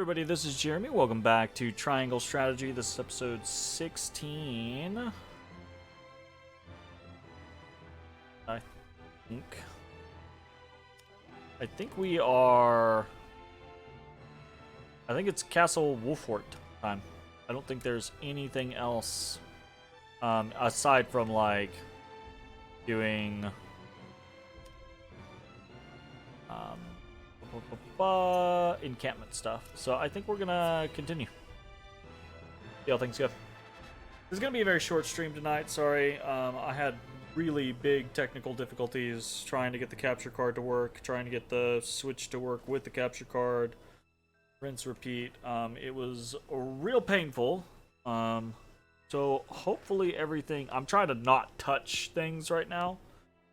everybody, this is Jeremy. Welcome back to Triangle Strategy. This is episode 16. I think we are... I think it's Castle Wolfort time. I don't think there's anything else aside from, like, doing... encampment stuff. So I think we're gonna continue. See how things go. This is gonna be a very short stream tonight. Sorry, I had really big technical difficulties trying to get the capture card to work, trying to get the Switch to work with the capture card. Rinse, repeat. It was real painful. So hopefully everything... I'm trying to not touch things right now.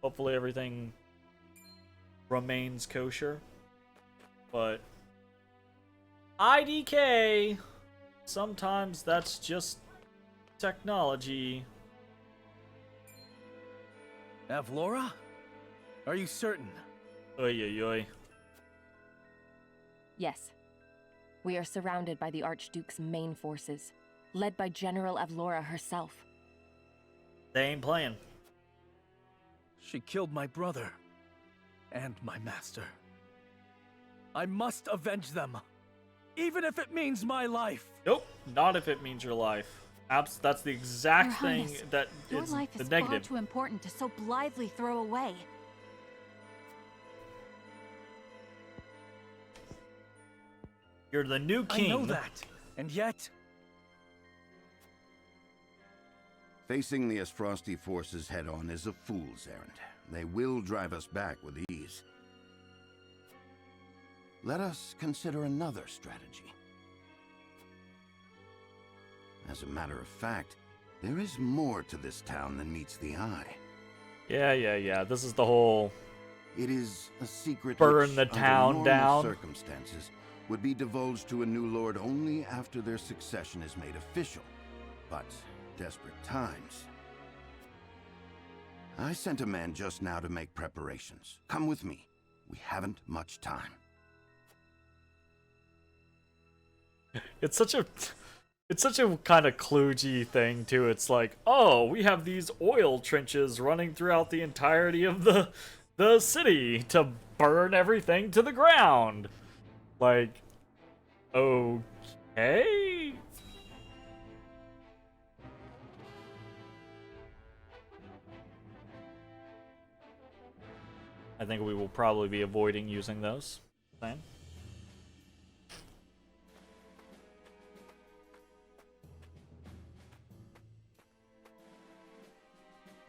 Hopefully everything remains kosher. But IDK, sometimes that's just technology. Avlora? Are you certain? Oy, oy, oy. Yes. We are surrounded by the Archduke's main forces, led by General Avlora herself. They ain't playing. She killed my brother and my master. I must avenge them, even if it means my life. Nope, not if it means your life. That's the exact Your thing Highness, that your is life the is far negative. too important to so blithely throw away. You're the new king. I know that, and yet... Facing the Asfrosti forces head-on is a fool's errand. They will drive us back with ease. Let us consider another strategy. As a matter of fact, there is more to this town than meets the eye. Yeah. This is the whole... It is a secret Burn which, the town under normal down. circumstances, would be divulged to a new lord only after their succession is made official. But desperate times. I sent a man just now to make preparations. Come with me. We haven't much time. It's such a kind of kludgy thing too. It's like, oh, we have these oil trenches running throughout the entirety of the city to burn everything to the ground. Like, okay. I think we will probably be avoiding using those. Then.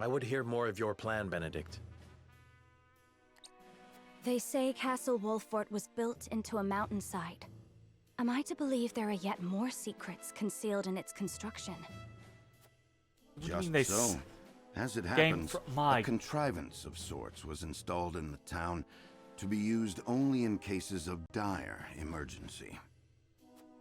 I would hear more of your plan, Benedict. They say Castle Wolfort was built into a mountainside. Am I to believe there are yet more secrets concealed in its construction? Just they so. As it Game happens, my... a contrivance of sorts was installed in the town to be used only in cases of dire emergency.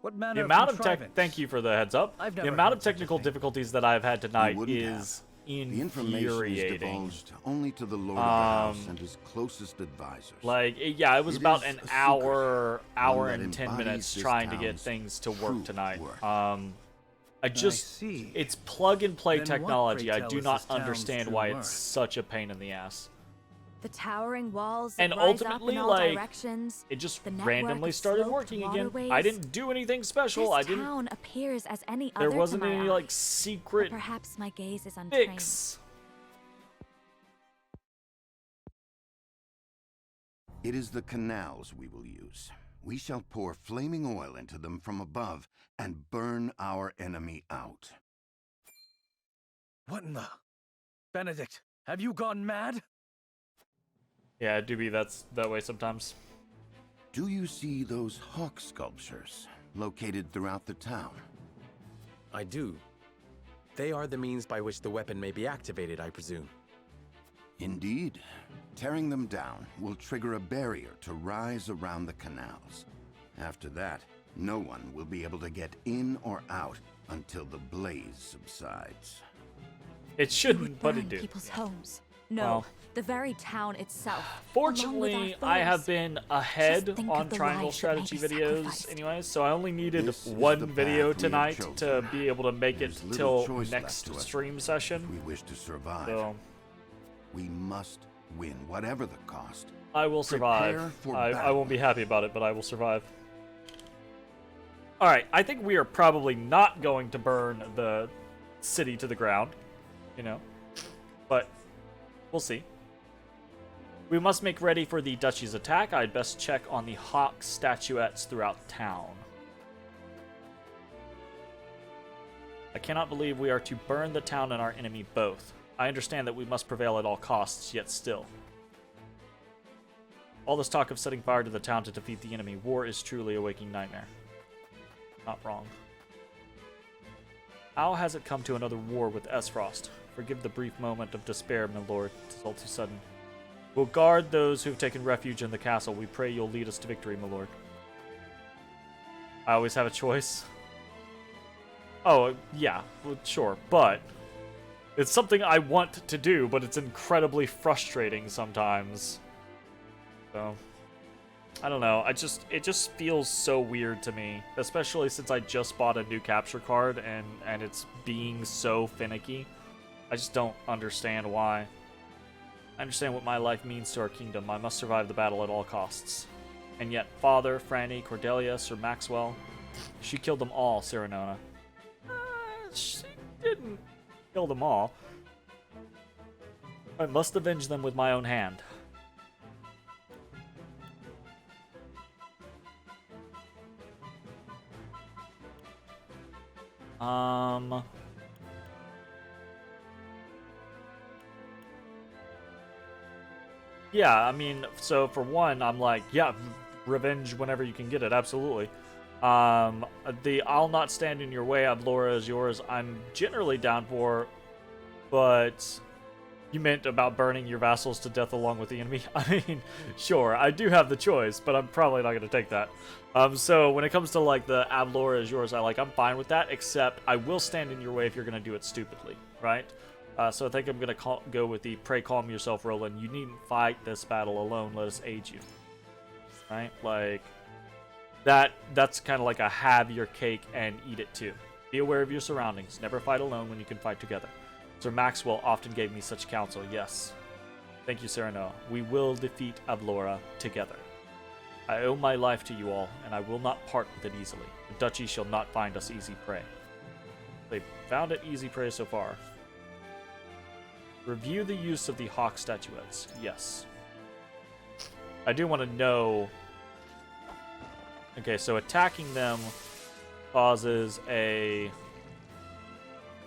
What manner The amount of of tech. contrivance? Thank you for the heads up. I've The never amount heard of such a technical thing. difficulties that I've had tonight wouldn't is The information is infuriating. divulged only to the Lord of the House and his closest advisors. Like, yeah, it was It about is an a secret, hour one that and 10 embodies minutes this trying to get town's things to true work tonight. worth. I just, see. it's plug and play Then what, technology. pray I tell, do is not this town's understand true why worth? it's such a pain in the ass. The towering walls that And rise ultimately, up in all like, directions. It just The network randomly of started sloped working again. I waterways. didn't do anything special. This I didn't. town appears as any There other wasn't to my any eye. like But secret perhaps my gaze is untrained. fix. It is the canals we will use. We shall pour flaming oil into them from above and burn our enemy out. What in the... Benedict, have you gone mad? Yeah, it do be that way sometimes. Do you see those hawk sculptures located throughout the town? I do. They are the means by which the weapon may be activated, I presume. Indeed. Tearing them down will trigger a barrier to rise around the canals. After that, no one will be able to get in or out until the blaze subsides. It It shouldn't, would but burn it do. people's homes, No, Well. the very town itself. Fortunately, I have been ahead Just think on of the triangle lives that may strategy be videos sacrificed. anyways, so I only needed This is the one path video we have tonight to chosen. be able to make it There's little till choice next left to us stream if session. we wish to survive. So We must win, whatever the cost. I will survive. Prepare for I battle. won't be happy about it, but I will survive. Alright, I think we are probably not going to burn the city to the ground, you know, but we'll see. We must make ready for the duchy's attack. I'd best check on the hawk statuettes throughout town. I cannot believe we are to burn the town and our enemy both. I understand that we must prevail at all costs, yet still. All this talk of setting fire to the town to defeat the enemy, war is truly a waking nightmare. Not wrong. How has it come to another war with Esfrost? Forgive the brief moment of despair, my lord. 'Tis all too sudden. We'll guard those who've taken refuge in the castle. We pray you'll lead us to victory, my lord. I always have a choice. Oh, yeah, well, sure, but it's something I want to do, but it's incredibly frustrating sometimes. So, I don't know. It just feels so weird to me, especially since I just bought a new capture card and it's being so finicky. I just don't understand why. I understand what my life means to our kingdom. I must survive the battle at all costs. And yet, Father, Franny, Cordelia, Sir Maxwell, she killed them all, Serenona. She didn't kill them all. I must avenge them with my own hand. Yeah, I mean, so for one, I'm like, yeah, revenge whenever you can get it, absolutely. The I'll not stand in your way, Avlora is yours, I'm generally down for, but you meant about burning your vassals to death along with the enemy? I mean, sure, I do have the choice, but I'm probably not going to take that. So when it comes to, like, the Avlora is yours, I'm fine with that, except I will stand in your way if you're going to do it stupidly, right? So I think I'm going to go with the pray calm yourself, Roland. You needn't fight this battle alone. Let us aid you. Right? Like, that's kind of like a have your cake and eat it too. Be aware of your surroundings. Never fight alone when you can fight together. Sir Maxwell often gave me such counsel. Yes. Thank you, Sereno. We will defeat Avlora together. I owe my life to you all, and I will not part with it easily. The duchy shall not find us easy prey. They've found it easy prey so far. Review the use of the hawk statuettes. Yes. I do want to know... Okay, so attacking them causes a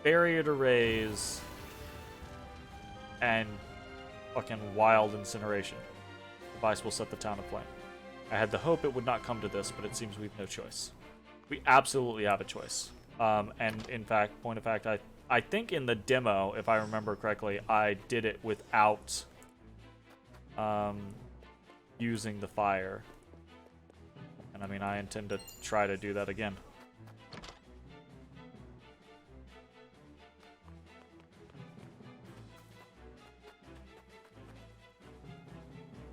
barrier to raise and fucking wild incineration. Device will set the town aflame. I had the hope it would not come to this, but it seems we've no choice. We absolutely have a choice. And in fact, point of fact, I think in the demo, if I remember correctly, I did it without using the fire. And I mean, I intend to try to do that again.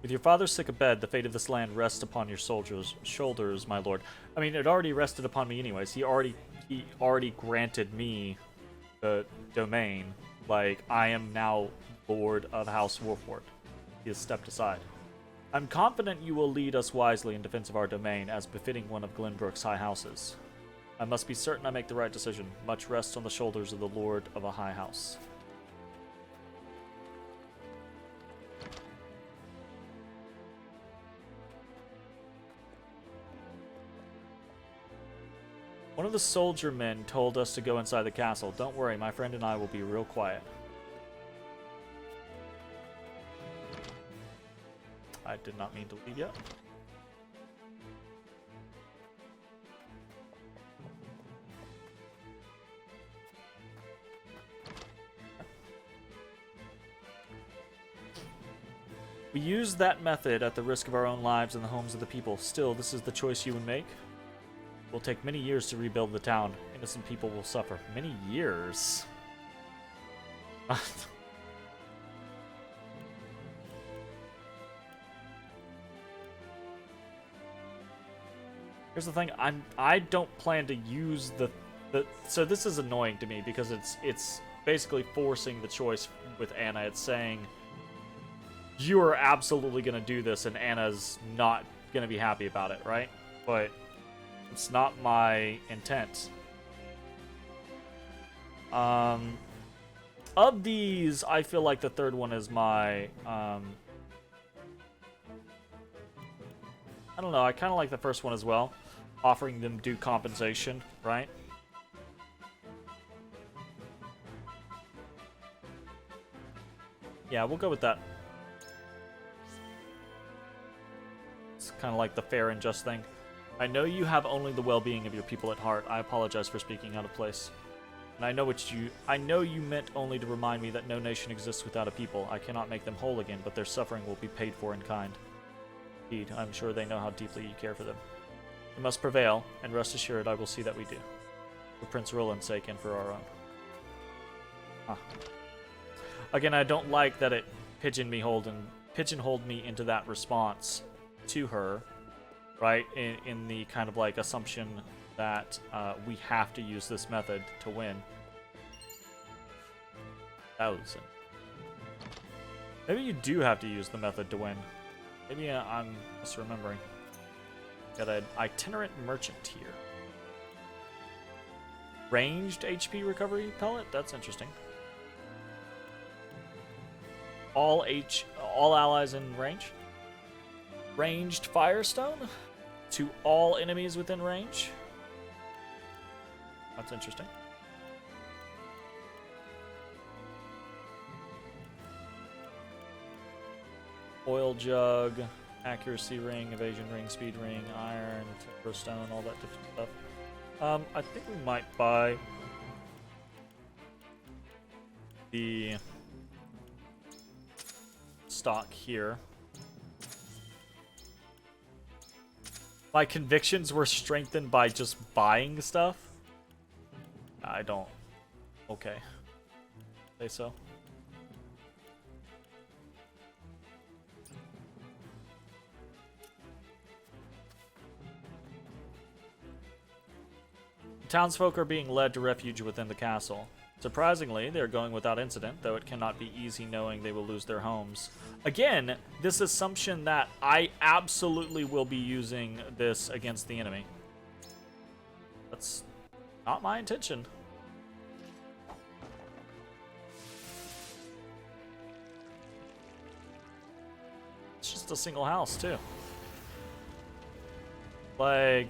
With your father sick abed, the fate of this land rests upon your soldiers' shoulders, my lord. I mean, it already rested upon me anyways. He already granted me the domain. Like, I am now Lord of House Wolford. He has stepped aside. I'm confident you will lead us wisely in defense of our domain, as befitting one of Glenbrook's high houses. I must be certain I make the right decision. Much rests on the shoulders of the Lord of a high house. One of the soldier men told us to go inside the castle. Don't worry, my friend and I will be real quiet. I did not mean to leave yet. We use that method at the risk of our own lives and the homes of the people. Still, this is the choice you would make. It will take many years to rebuild the town. Innocent people will suffer. Many years? Here's the thing, I don't plan to use the so this is annoying to me because it's basically forcing the choice with Anna. It's saying you are absolutely gonna do this and Anna's not gonna be happy about it, right? But it's not my intent. Of these, I feel like the third one is my I don't know, I kind of like the first one as well. Offering them due compensation, right? Yeah, we'll go with that. It's kind of like the fair and just thing. I know you have only the well-being of your people at heart. I apologize for speaking out of place. And I know you meant only to remind me that no nation exists without a people. I cannot make them whole again, but their suffering will be paid for in kind. Indeed, I'm sure they know how deeply you care for them. We must prevail, and rest assured I will see that we do. For Prince Roland's sake and for our own. Huh. Again, I don't like that it pigeonholed me into that response to her, right? In the kind of like assumption that we have to use this method to win. 1,000. Maybe you do have to use the method to win. Maybe I'm misremembering. Got an itinerant merchant here. Ranged HP recovery pellet? That's interesting. All allies in range. Ranged firestone to all enemies within range. That's interesting. Oil jug, accuracy ring, evasion ring, speed ring, iron, temper stone, all that different stuff. I think we might buy the stock here. My convictions were strengthened by just buying stuff. I don't. Okay. Say so. Townsfolk are being led to refuge within the castle. Surprisingly, they are going without incident, though it cannot be easy knowing they will lose their homes. Again, this assumption that I absolutely will be using this against the enemy. That's not my intention. It's just a single house, too. Like...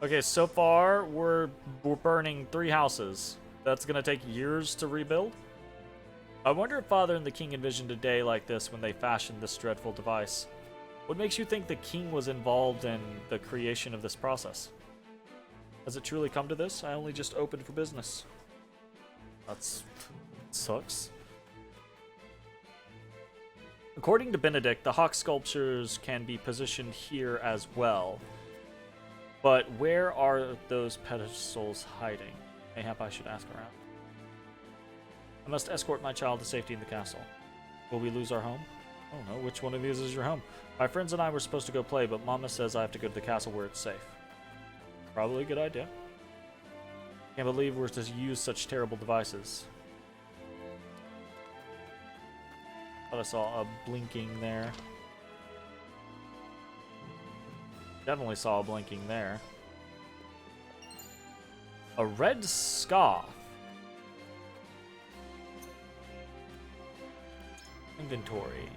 Okay, so far, we're burning 3 houses. That's gonna take years to rebuild? I wonder if Father and the King envisioned a day like this when they fashioned this dreadful device. What makes you think the King was involved in the creation of this process? Has it truly come to this? I only just opened for business. That's... sucks. According to Benedict, the hawk sculptures can be positioned here as well. But where are those pedestals hiding? Mayhap I should ask around. I must escort my child to safety in the castle. Will we lose our home? I don't know. Which one of these is your home? My friends and I were supposed to go play, but Mama says I have to go to the castle where it's safe. Probably a good idea. Can't believe we're to use such terrible devices. Thought I saw a blinking there. Definitely saw a blinking there. A red scarf. Inventory.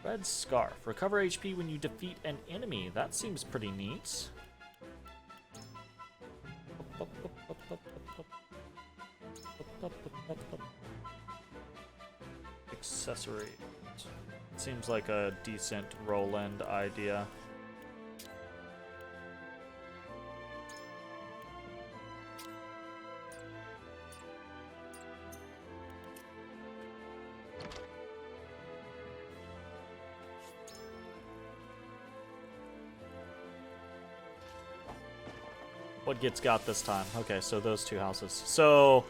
Red scarf. Recover HP when you defeat an enemy. That seems pretty neat. Accessory. Seems like a decent roll-end idea. What gets got this time? Okay, so those 2 houses. So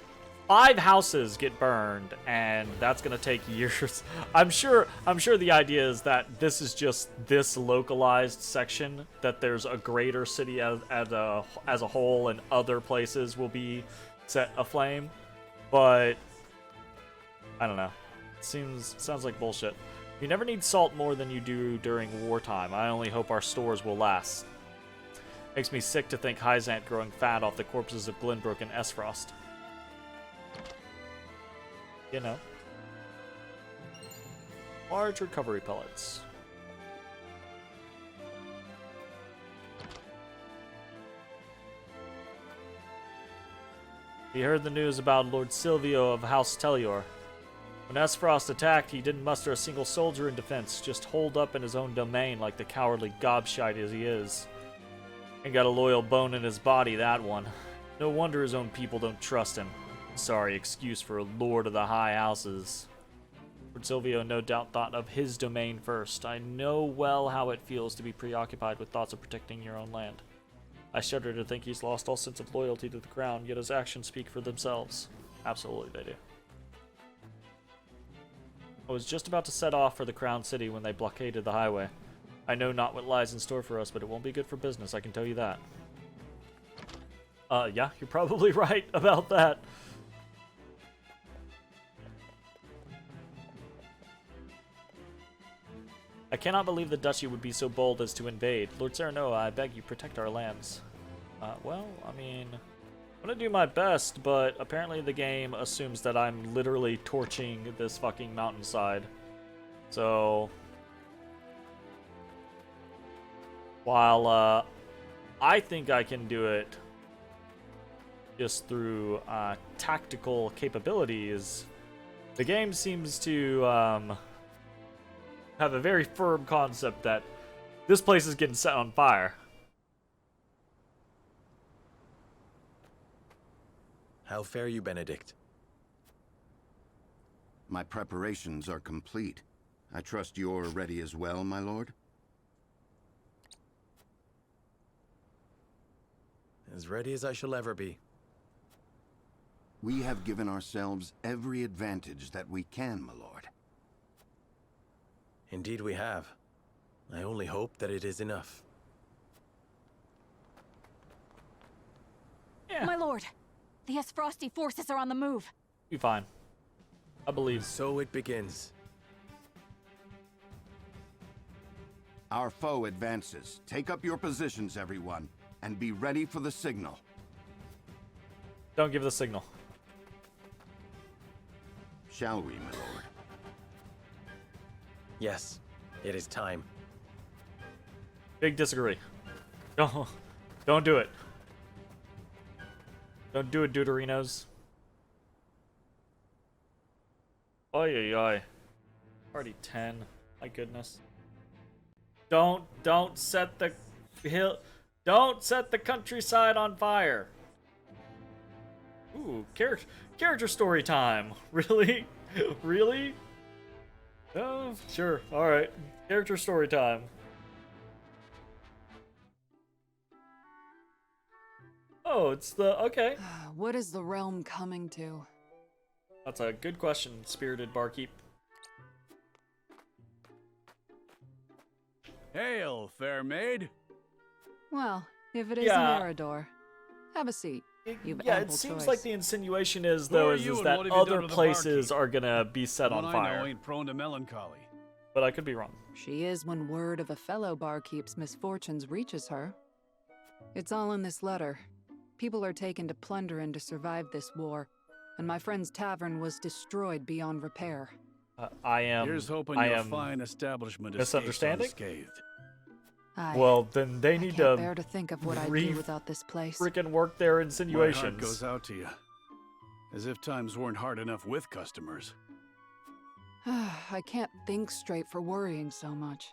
5 houses get burned, and that's gonna take years. I'm sure the idea is that this is just this localized section, that there's a greater city as a whole, and other places will be set aflame. But I don't know. Sounds like bullshit. You never need salt more than you do during wartime. I only hope our stores will last. Makes me sick to think Hyzant growing fat off the corpses of Glenbrook and Esfrost. You know. Large recovery pellets. He heard the news about Lord Silvio of House Tellior. When Esfrost attacked, he didn't muster a single soldier in defense, just holed up in his own domain like the cowardly gobshite as he is. Ain't got a loyal bone in his body, that one. No wonder his own people don't trust him. Sorry excuse for a lord of the high houses. Lord Silvio no doubt thought of his domain first. I know well how it feels to be preoccupied with thoughts of protecting your own land. I shudder to think he's lost all sense of loyalty to the crown, yet his actions speak for themselves. Absolutely they do. I was just about to set off for the Crown City when they blockaded the highway. I know not what lies in store for us, but it won't be good for business, I can tell you that. Yeah, you're probably right about that. I cannot believe the Duchy would be so bold as to invade. Lord Serenoa, I beg you, protect our lands. Well, I mean, I'm gonna do my best, but apparently the game assumes that I'm literally torching this fucking mountainside. So, while I think I can do it just through tactical capabilities, the game seems to have a very firm concept that this place is getting set on fire. How fare you, Benedict? My preparations are complete. I trust you're ready as well, my lord? As ready as I shall ever be. We have given ourselves every advantage that we can, my lord. Indeed we have. I only hope that it is enough. Yeah, My lord, the Esfrosti forces are on the move. be fine. I believe. So it begins. Our foe advances. Take up your positions, everyone, and be ready for the signal. Don't give the signal. Shall we, my lord? Yes, it is time. Big disagree. Don't do it. Don't do it, Deuterinos. Oy oy oy. Already 10. My goodness. Don't set the hill. Don't set the countryside on fire. Ooh, character story time. Really? Really? Oh, sure. All right. Character story time. Oh, it's the okay. What is the realm coming to? That's a good question, Spirited Barkeep. Hail, fair maid. Well, if it isn't Yeah. Eridor, have a seat. You've Yeah, it ample seems choice. like the insinuation is, Who though, are is you and that what have you done other to the places barkeep? are gonna be set on One I know fire. ain't prone to melancholy. But I could be wrong. She is when word of a fellow barkeep's misfortunes reaches her. It's all in this letter. People are taken to plunder and to survive this war, and my friend's tavern was destroyed beyond repair. I am. Here's hoping I your am fine establishment escapes misunderstanding? unscathed. Well, then they I need can't to bear to think of what I'd re- do without this place. freaking work their My insinuations. heart goes out to you. As if times weren't hard enough with customers. I can't think straight for worrying so much.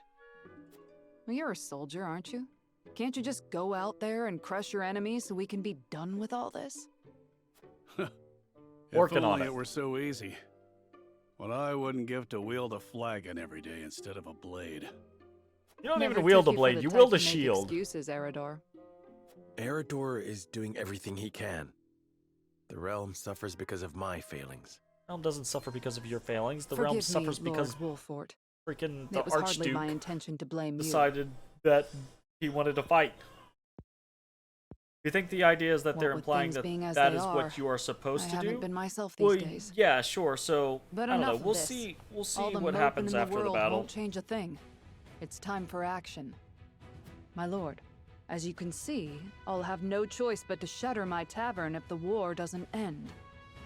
Well, you're a soldier, aren't you? Can't you just go out there and crush your enemies so we can be done with all this? Working if on only it. it were so easy. What I wouldn't give to wield a flagon every day instead of a blade. You don't Never even wield a took for blade. the You type wield to a make shield. Excuses, Eridor. Eridor is doing everything he can. The realm suffers because of my failings. The realm doesn't suffer because of your failings. The Forgive realm me, suffers because Lord Wolfort. freaking the It was hardly my Archduke intention to blame you. decided that he wanted to fight. You think the idea is that What they're with implying things that being as that they is are, what you are supposed I to haven't do? been myself these Well, days. yeah, sure. So But I don't know. enough of We'll this. see. We'll see All the what moping happens in the after the world battle. won't change a thing. It's time for action. My lord, as you can see, I'll have no choice but to shutter my tavern if the war doesn't end.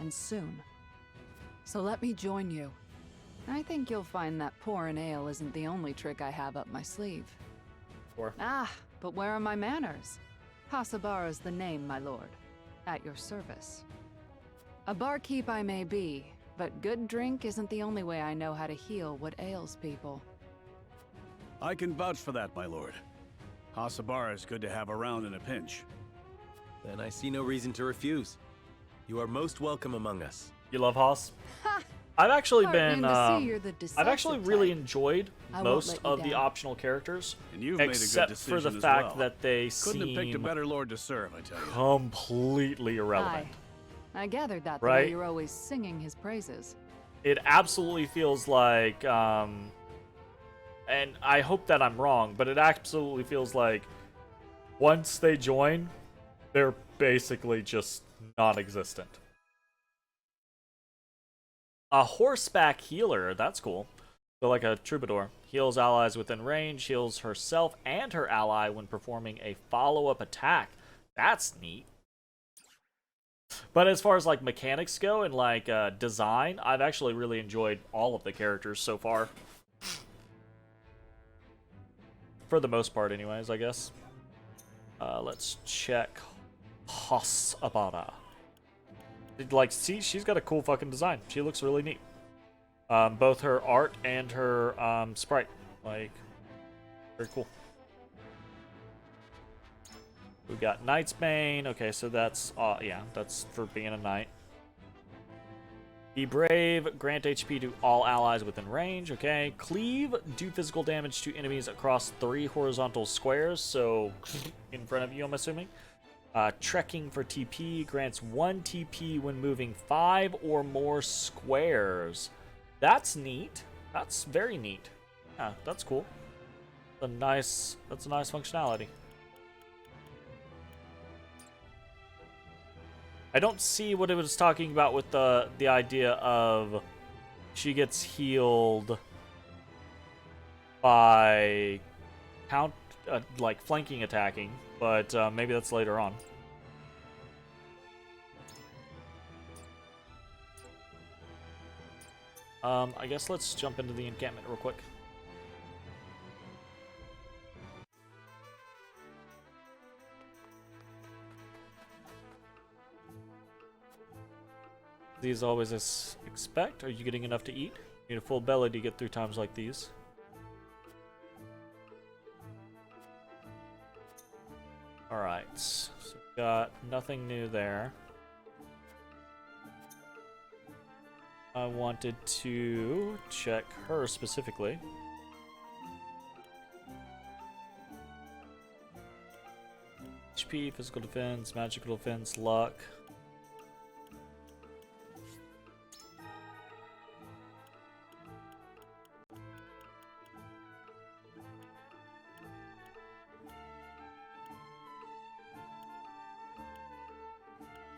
And soon. So let me join you. I think you'll find that pouring ale isn't the only trick I have up my sleeve. Sure. Ah, but where are my manners? Hasabara's the name, my lord. At your service. A barkeep I may be, but good drink isn't the only way I know how to heal what ails people. I can vouch for that, my lord. Hasabara is good to have around in a pinch. Then I see no reason to refuse. You are most welcome among us. You love Haas? Ha! I've actually Heartening been. to see you're the I've actually decisive really type. enjoyed I won't most let you of the down. optional characters, And you've made a good except decision for the as fact well. that they Couldn't have picked a seem better lord to serve, I tell you. completely irrelevant. I gathered that the Right? way you're always singing his praises. It absolutely feels like, and I hope that I'm wrong, but it absolutely feels like once they join, they're basically just non-existent. A horseback healer, that's cool. So like a troubadour. Heals allies within range, heals herself and her ally when performing a follow-up attack. That's neat. But as far as like mechanics go and like design, I've actually really enjoyed all of the characters so far. For the most part anyways, I guess. Let's check Hasabara. Like, see, she's got a cool fucking design. She looks really neat. Both her art and her sprite. Like, very cool. We've got Knight's Bane. Okay, so that's, yeah, that's for being a knight. Be Brave. Grant HP to all allies within range. Okay. Cleave. Do physical damage to enemies across 3 horizontal squares. So, in front of you, I'm assuming. Trekking for TP. Grants 1 TP when moving 5 or more squares. That's neat. That's very neat. Yeah, that's cool. That's a nice functionality. I don't see what it was talking about with the idea of she gets healed by like flanking attacking, but maybe that's later on. I guess let's jump into the encampment real quick. These always as expect. Are you getting enough to eat? You need a full belly to get through times like these. Alright, so we got nothing new there. I wanted to check her specifically. HP, physical defense, magical defense, luck.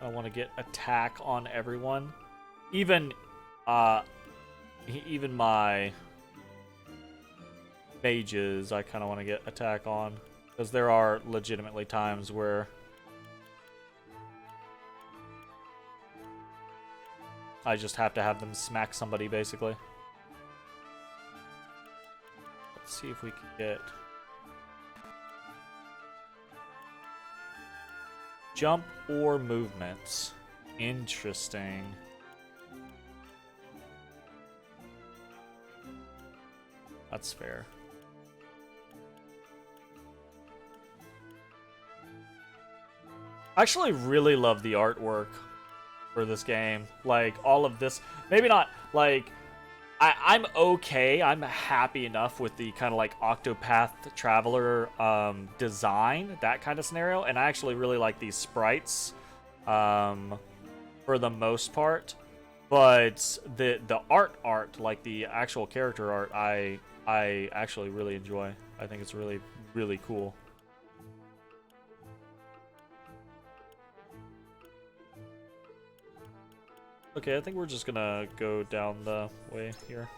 I want to get attack on everyone. Even my mages, I kind of want to get attack on. Because there are legitimately times where I just have to have them smack somebody, basically. Let's see if we can get... Jump or movements. Interesting. That's fair. I actually really love the artwork for this game. Like, all of this. Maybe not, like... I'm okay. I'm happy enough with the kind of like Octopath Traveler design, that kind of scenario. And I actually really like these sprites for for the most part, but the art, like the actual character art, I actually really enjoy. I think it's really, really cool. Okay, I think we're just gonna go down the way here.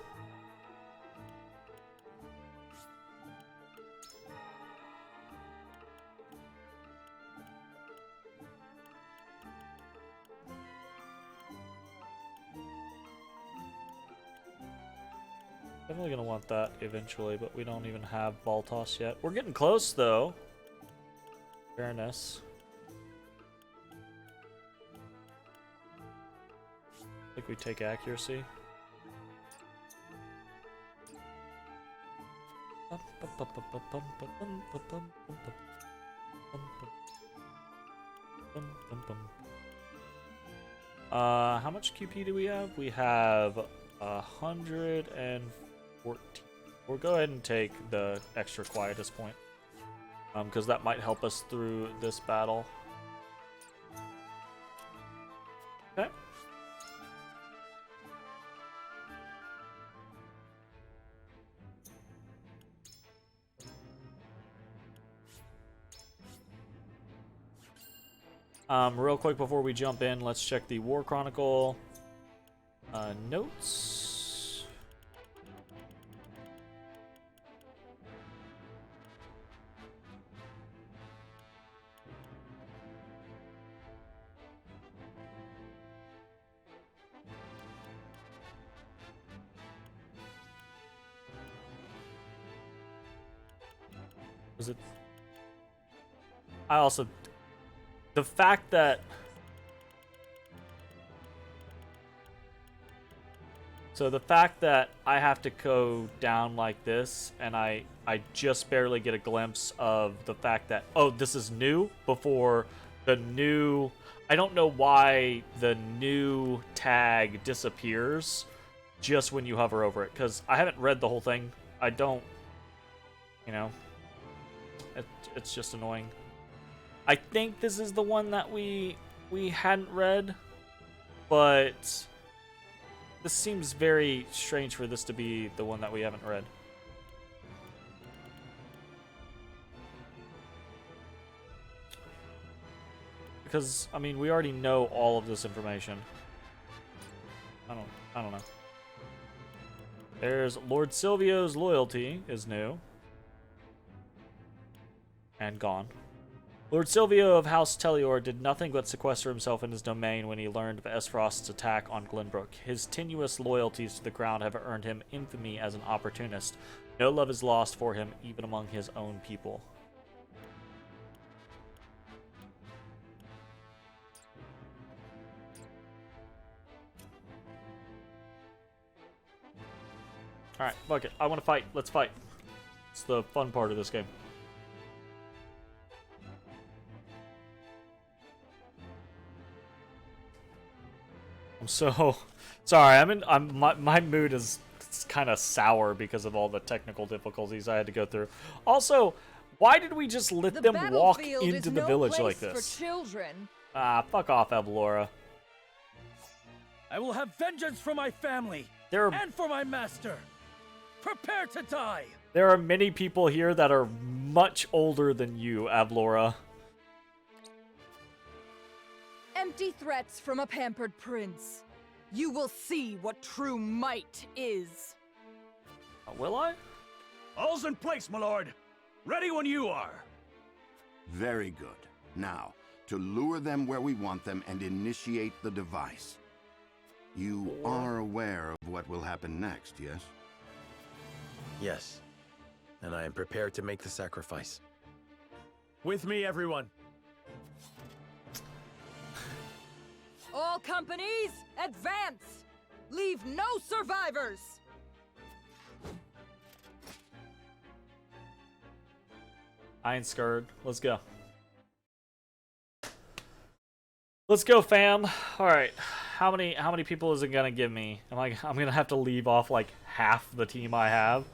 Definitely gonna want that eventually, but we don't even have ball toss yet. We're getting close though. Fairness. I think we take accuracy. How much QP do we have? We have 114. We'll go ahead and take the extra quietest point, because that might help us through this battle. Okay. Real quick before we jump in, let's check the War Chronicle notes. Was it? I also... The fact that... So the fact that I have to go down like this, and I just barely get a glimpse of the fact that, oh, this is new, before the new... I don't know why the new tag disappears just when you hover over it, because I haven't read the whole thing. I don't... You know... It's just annoying. I think this is the one that we hadn't read, but this seems very strange for this to be the one that we haven't read. Because, I mean, we already know all of this information. I don't know. There's Lord Silvio's loyalty is new. And gone. Lord Silvio of House Tellior did nothing but sequester himself in his domain when he learned of Esfrost's attack on Glenbrook. His tenuous loyalties to the crown have earned him infamy as an opportunist. No love is lost for him, even among his own people. Alright, fuck it. I want to fight. Let's fight. It's the fun part of this game. I'm so sorry. My mood is kind of sour because of all the technical difficulties I had to go through. Also, why did we just let them walk into the village like this? For children. Ah, fuck off, Avlora. I will have vengeance for my family and for my master. Prepare to die. There are many people here that are much older than you, Avlora. Empty threats from a pampered prince. You will see what true might is. Will I? All's in place, my lord. Ready when you are. Very good. Now, to lure them where we want them and initiate the device. You are aware of what will happen next, yes? Yes. And I am prepared to make the sacrifice. With me, everyone. All companies, advance! Leave no survivors! I ain't scared. Let's go. Let's go, fam. All right. How many people is it gonna give me? I'm gonna have to leave off like half the team I have.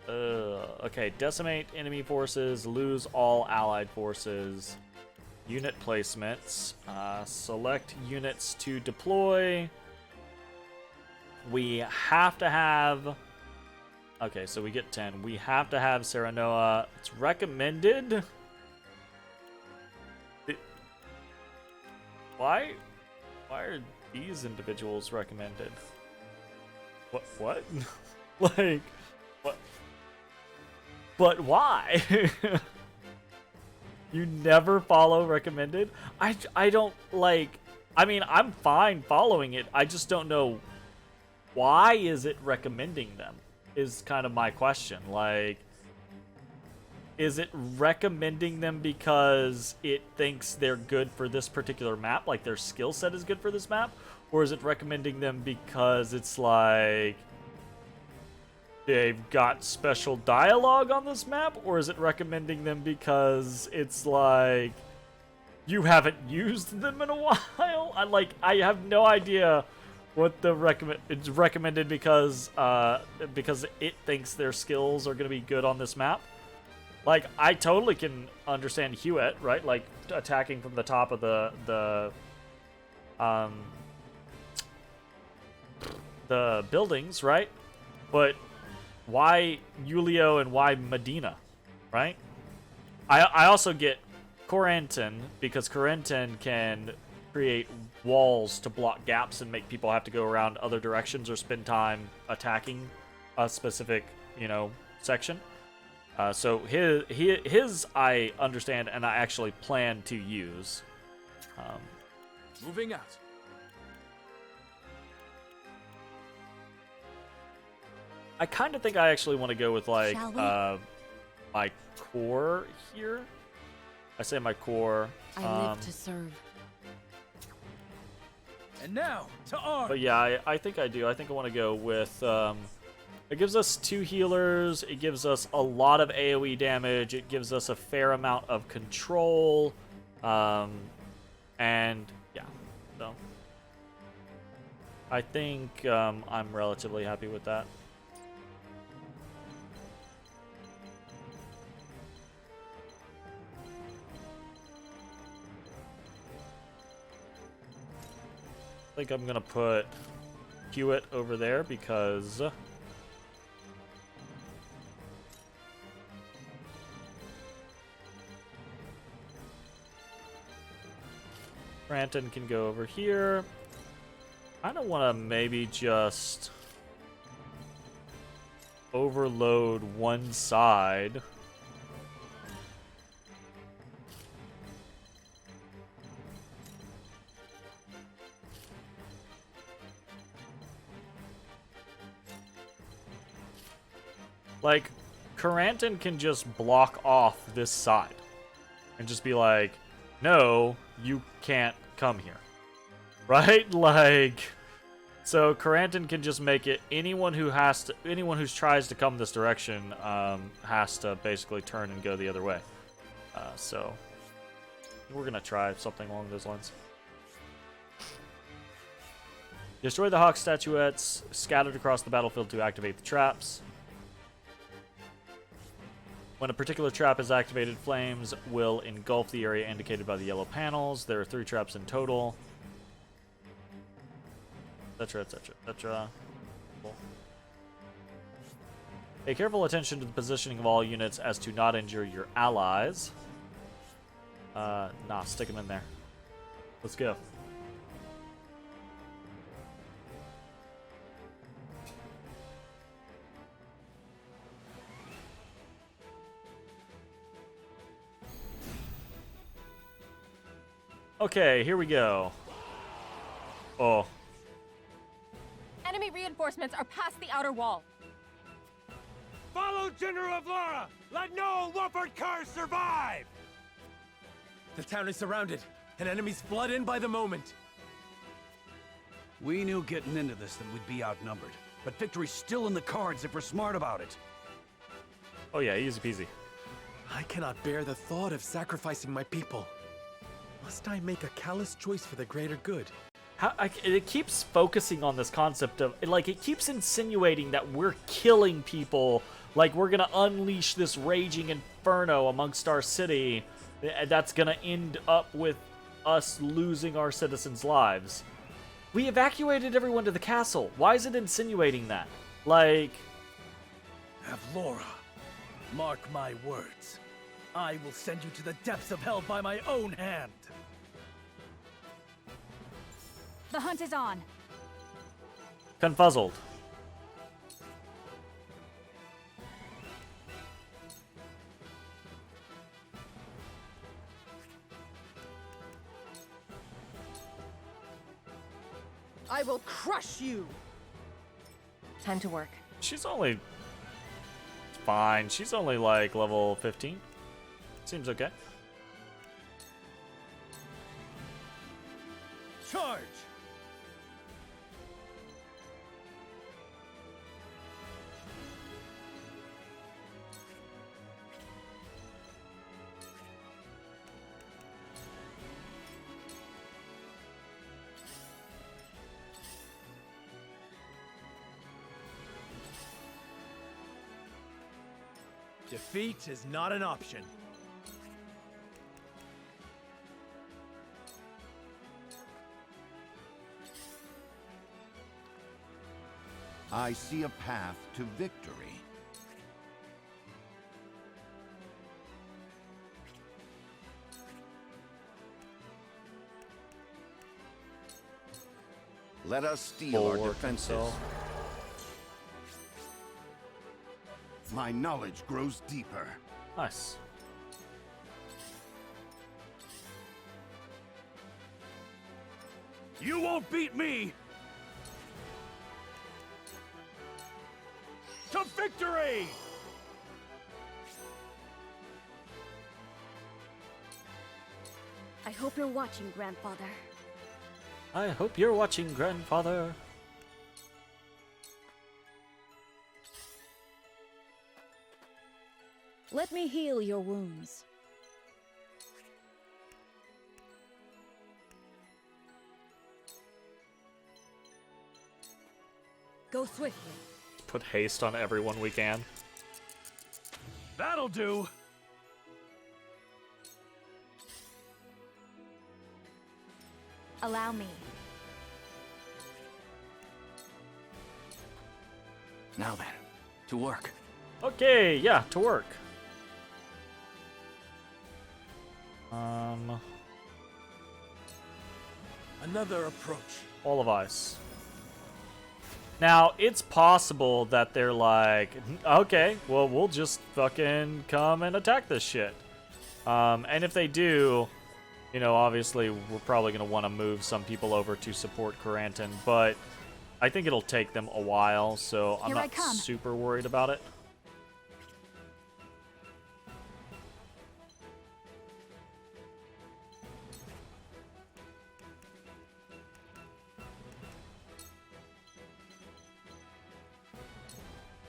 Okay. Decimate enemy forces. Lose all allied forces. Unit placements. Select units to deploy. We have to have... Okay, so we get 10. We have to have Serenoa. It's recommended. Why are these individuals recommended? What? Like, what? But why? You never follow recommended? I don't, like... I mean, I'm fine following it. I just don't know why is it recommending them, is kind of my question. Like, is it recommending them because it thinks they're good for this particular map, like their skill set is good for this map? Or is it recommending them because it's like they've got special dialogue on this map? Or is it recommending them because it's like you haven't used them in a while? I have no idea what the it's recommended because it thinks their skills are going to be good on this map. Like, I totally can understand Hewitt, right? Like, attacking from the top of the buildings, right? But why Julio and why Medina, right? I also get Corentin, because Corentin can create walls to block gaps and make people have to go around other directions or spend time attacking a specific, section. So his I understand and I actually plan to use. Moving out. I kind of think I actually want to go with like Shall my core here. I say my core. I live to serve. And now to arms. But yeah, I think I do. I think I want to go with. It gives us 2 healers. It gives us a lot of AoE damage. It gives us a fair amount of control. And yeah, so I think I'm relatively happy with that. I think I'm gonna put Hewitt over there because Branton can go over here. I don't want to maybe just overload one side. Like, Corentin can just block off this side and just be like, no, you can't come here. Right? Like, so Corentin can just make it anyone who tries to come this direction has to basically turn and go the other way. So we're gonna try something along those lines. Destroy the hawk statuettes scattered across the battlefield to activate the traps. When a particular trap is activated, flames will engulf the area indicated by the yellow panels. There are 3 traps in total. Etc., etc., etc. Cool. Pay careful attention to the positioning of all units as to not injure your allies. Nah, stick them in there. Let's go. Okay, here we go. Oh. Enemy reinforcements are past the outer wall. Follow General Avlora! Let no Wolford curse survive! The town is surrounded, and enemies flood in by the moment. We knew getting into this that we'd be outnumbered, but victory's still in the cards if we're smart about it. Oh yeah, easy peasy. I cannot bear the thought of sacrificing my people. Must I make a callous choice for the greater good? It keeps focusing on this concept of, like, it keeps insinuating that we're killing people, like we're gonna unleash this raging inferno amongst our city, that's gonna end up with us losing our citizens' lives. We evacuated everyone to the castle. Why is it insinuating that? Like... Avlora, mark my words. I will send you to the depths of hell by my own hand. The hunt is on. Confuzzled. I will crush you! Time to work. She's only... Fine. She's only like level 15. Seems okay. Charge! Defeat is not an option. I see a path to victory. Let us steal our defenses. My knowledge grows deeper. Nice. You won't beat me! To victory! I hope you're watching, Grandfather. I hope you're watching, Grandfather. Let me heal your wounds. Go swiftly. Put haste on everyone we can. That'll do! Allow me. Now then, to work. Okay, yeah, to work. Another approach. All of ice. Now, it's possible that they're like, okay, well, we'll just fucking come and attack this shit. And if they do, you know, obviously we're probably going to want to move some people over to support Coranton, but I think it'll take them a while, so I'm not super worried about it.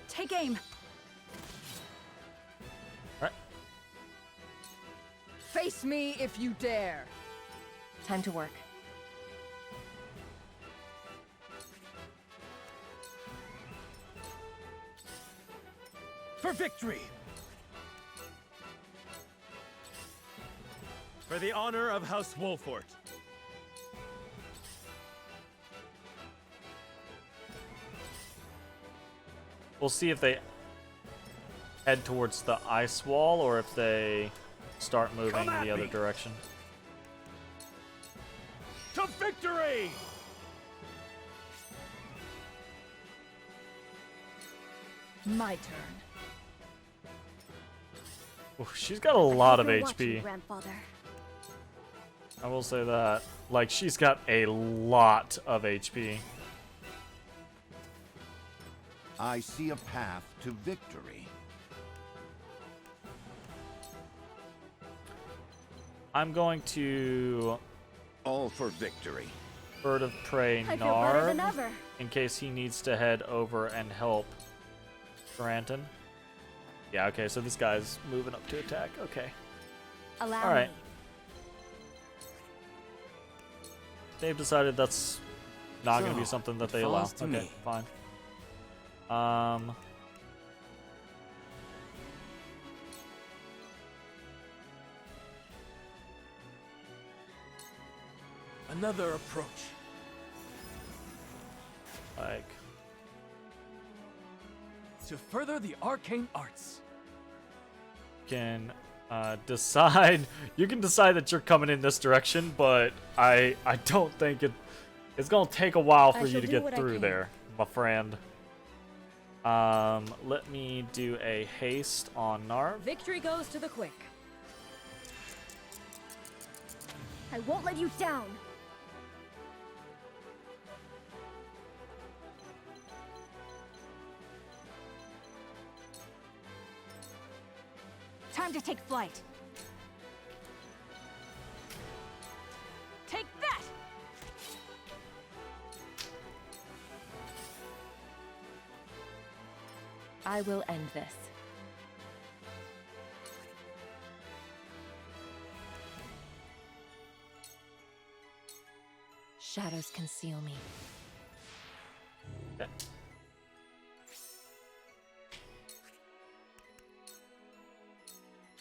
Take aim. All right. Face me if you dare. Time to work. For victory! For the honor of House Wolfort. We'll see if they head towards the ice wall or if they start moving the other direction. To victory! My turn. Ooh, she's got a lot of You're HP. watching, Grandfather. I will say that. Like, she's got a lot of HP. I see a path to victory. I'm going to All for victory. Bird of Prey I feel better than Narb ever. in case he needs to head over and help Granton. Yeah, okay, so this guy's moving up to attack. Okay. Allow All right. me. They've decided that's not going to be So, something that it they allow. falls to Okay, me. fine. Another approach. Like, To further the arcane arts. can decide. You can decide that you're coming in this direction, but I don't think it's gonna take a while for you to get through there, my friend. Let me do a haste on Narv. Victory goes to the quick. I won't let you down. Time to take flight. Take that! I will end this. Shadows conceal me. Okay.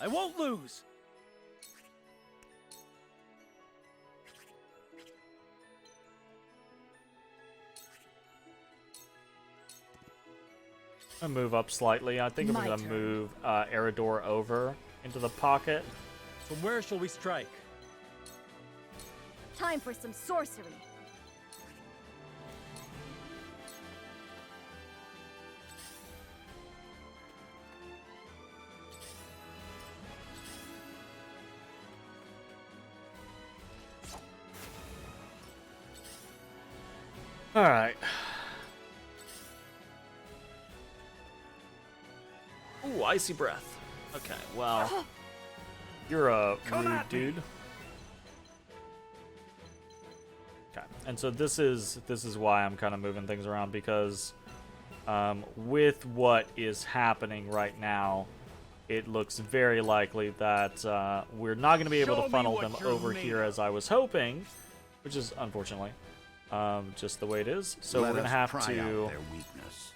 I won't lose. I'm gonna move up slightly. I think I'm My gonna turn. move Eridor over into the pocket. From where shall we strike? Time for some sorcery. All right. Ooh, icy breath. Okay, well, you're a rude dude. Okay, and so this is why I'm kind of moving things around, because with what is happening right now, it looks very likely that we're not going to be able to funnel them over here as I was hoping, which is unfortunately just the way it is. So Let we're going to us have pry out to. their weakness.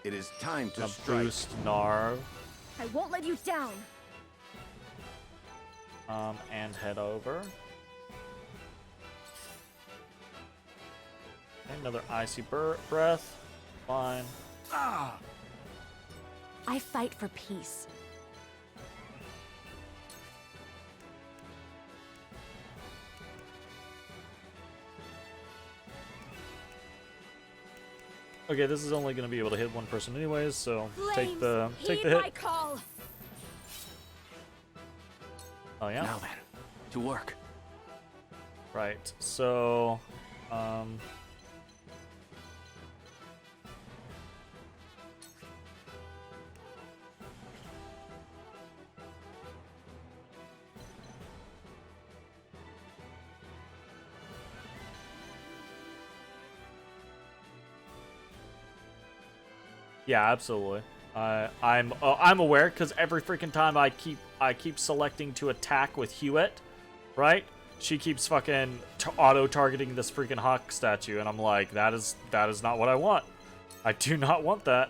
It is time to strike. Boost Narv I won't let you down. and head over. Okay, another icy breath. Fine. I fight for peace. Okay, this is only going to be able to hit one person anyways, so take the Heed hit. my call. Oh yeah. Now then, to work. Right. So yeah, absolutely. I'm aware, because every freaking time I keep selecting to attack with Hewitt, right? She keeps fucking auto targeting this freaking hawk statue, and I'm like, that is not what I want. I do not want that.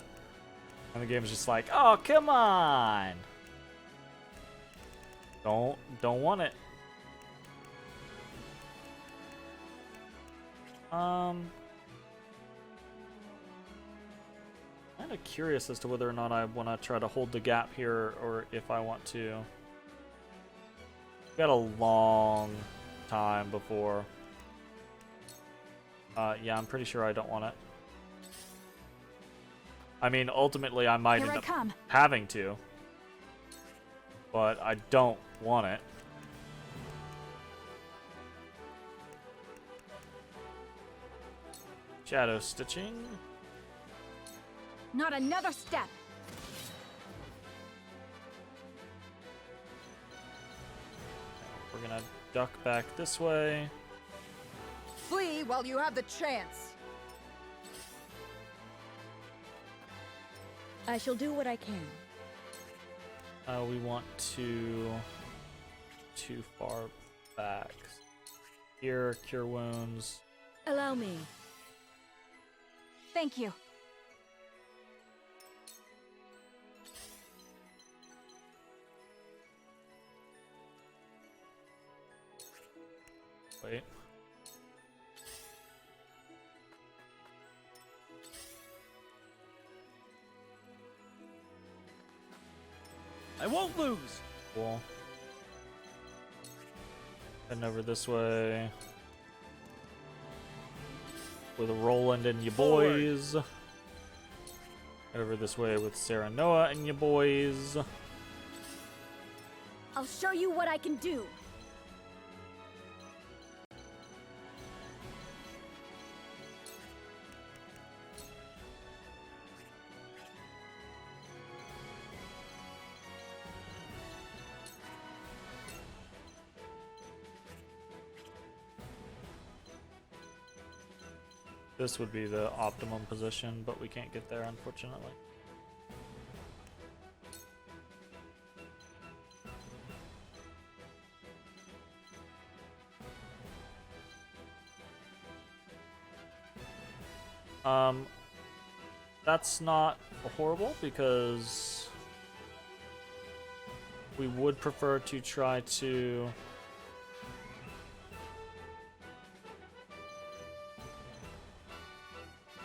And the game is just like, oh, come on. Don't want it. Kind of curious as to whether or not I want to try to hold the gap here, or if I want to. We've got a long time before. Yeah, I'm pretty sure I don't want it. I mean, ultimately, I might Here end I up come. having to, but I don't want it. Shadow stitching. Not another step. We're gonna duck back this way. Flee while you have the chance. I shall do what I can. We want to too far back. Here, cure wounds. Allow me. Thank you. Wait. I won't lose. Cool. Heading over this way. With Roland and you boys. Head over this way with Sarah Noah and you boys. I'll show you what I can do. This would be the optimum position, but we can't get there, unfortunately. That's not horrible because we would prefer to try to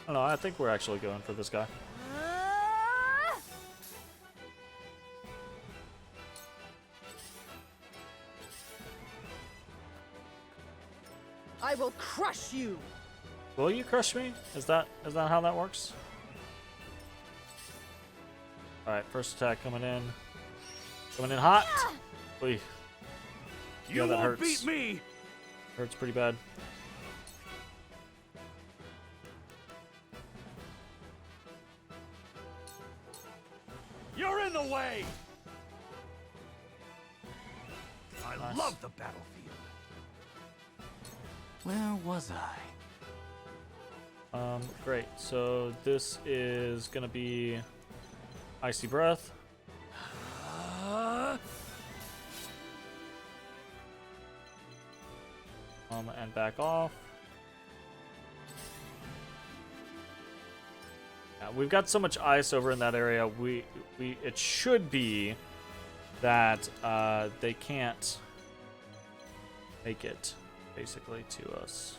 I don't know, I think we're actually going for this guy. I will crush you. Will you crush me? Is that how that works? Alright, first attack coming in. Coming in hot. Oy. You that won't hurts. beat me. Hurts pretty bad. You're in the way! I Nice. love the battlefield. Where was I? Great. So this is gonna be Icy Breath. And back off. Yeah, we've got so much ice over in that area. It should be that they can't make it basically to us.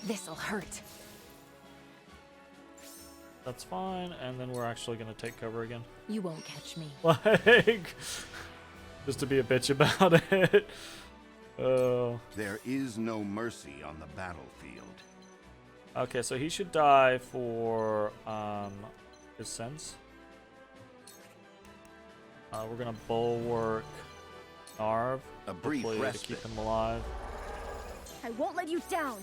This'll hurt. That's fine, and then we're actually gonna take cover again. You won't catch me. Like, just to be a bitch about it. Oh. There is no mercy on the battlefield. Okay, so he should die for his sins. We're gonna bulwark Narv, A brief hopefully to respite. keep him alive. I won't let you down.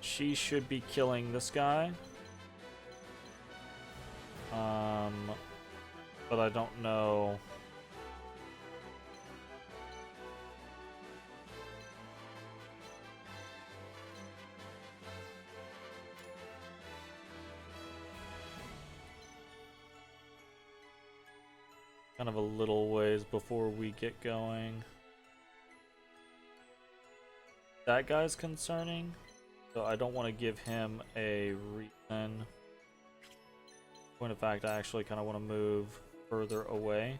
She should be killing this guy. But I don't know. Kind of a little ways before we get going. That guy's concerning. So I don't want to give him a reason. Point of fact, I actually kind of want to move further away.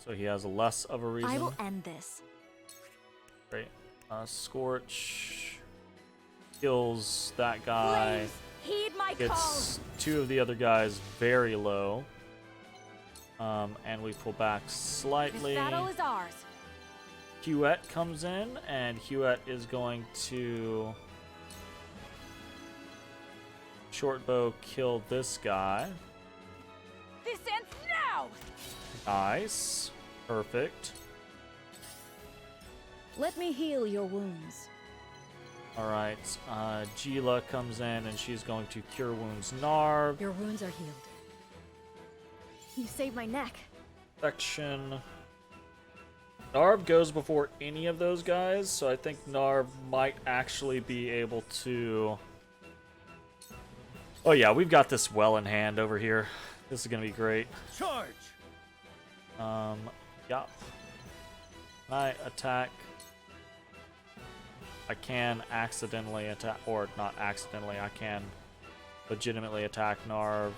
So he has less of a reason. I will end this. Great. Scorch kills that guy. Please heed my call. Gets two of the other guys very low. And we pull back This slightly. battle is ours. Huette comes in, and Huette is going to shortbow kill this guy. This ends now. Nice. Perfect. Let me heal your wounds. Alright, Gila comes in, and she's going to cure wounds Narv. Your wounds are healed. You saved my neck. Section. Narv goes before any of those guys, so I think Narv might actually be able to Oh yeah, we've got this well in hand over here. This is gonna be great. Charge! Yeah. I attack. I can accidentally attack, or not accidentally, I can legitimately attack Narv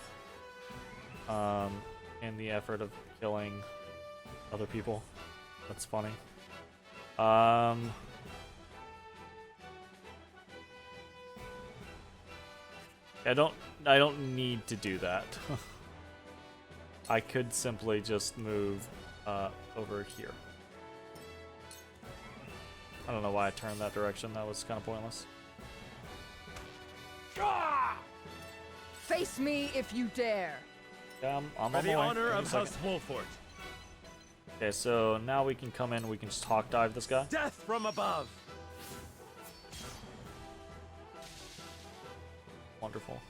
in the effort of killing other people. That's funny. I don't need to do that. I could simply just move over here. I don't know why I turned that direction. That was kind of pointless. Face me if you dare. Yeah, I'm For on the my way. honor Give me a of House second. Wolfort. Okay, so now we can come in. We can just hawk dive this guy. Death from above. Wonderful.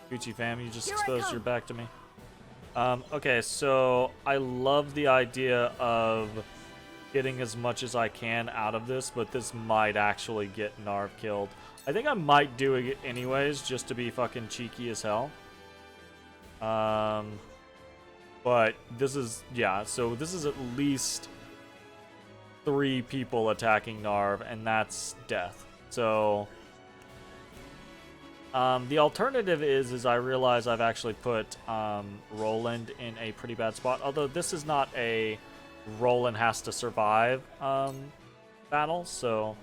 Gucci fam, you just exposed your back to me. Okay, so I love the idea of getting as much as I can out of this, but this might actually get Narv killed. I think I might do it anyways, just to be fucking cheeky as hell. But this is, yeah, so this is at least 3 people attacking Narv, and that's death. So the alternative is I realize I've actually put Roland in a pretty bad spot. Although this is not a Roland has to survive battle, so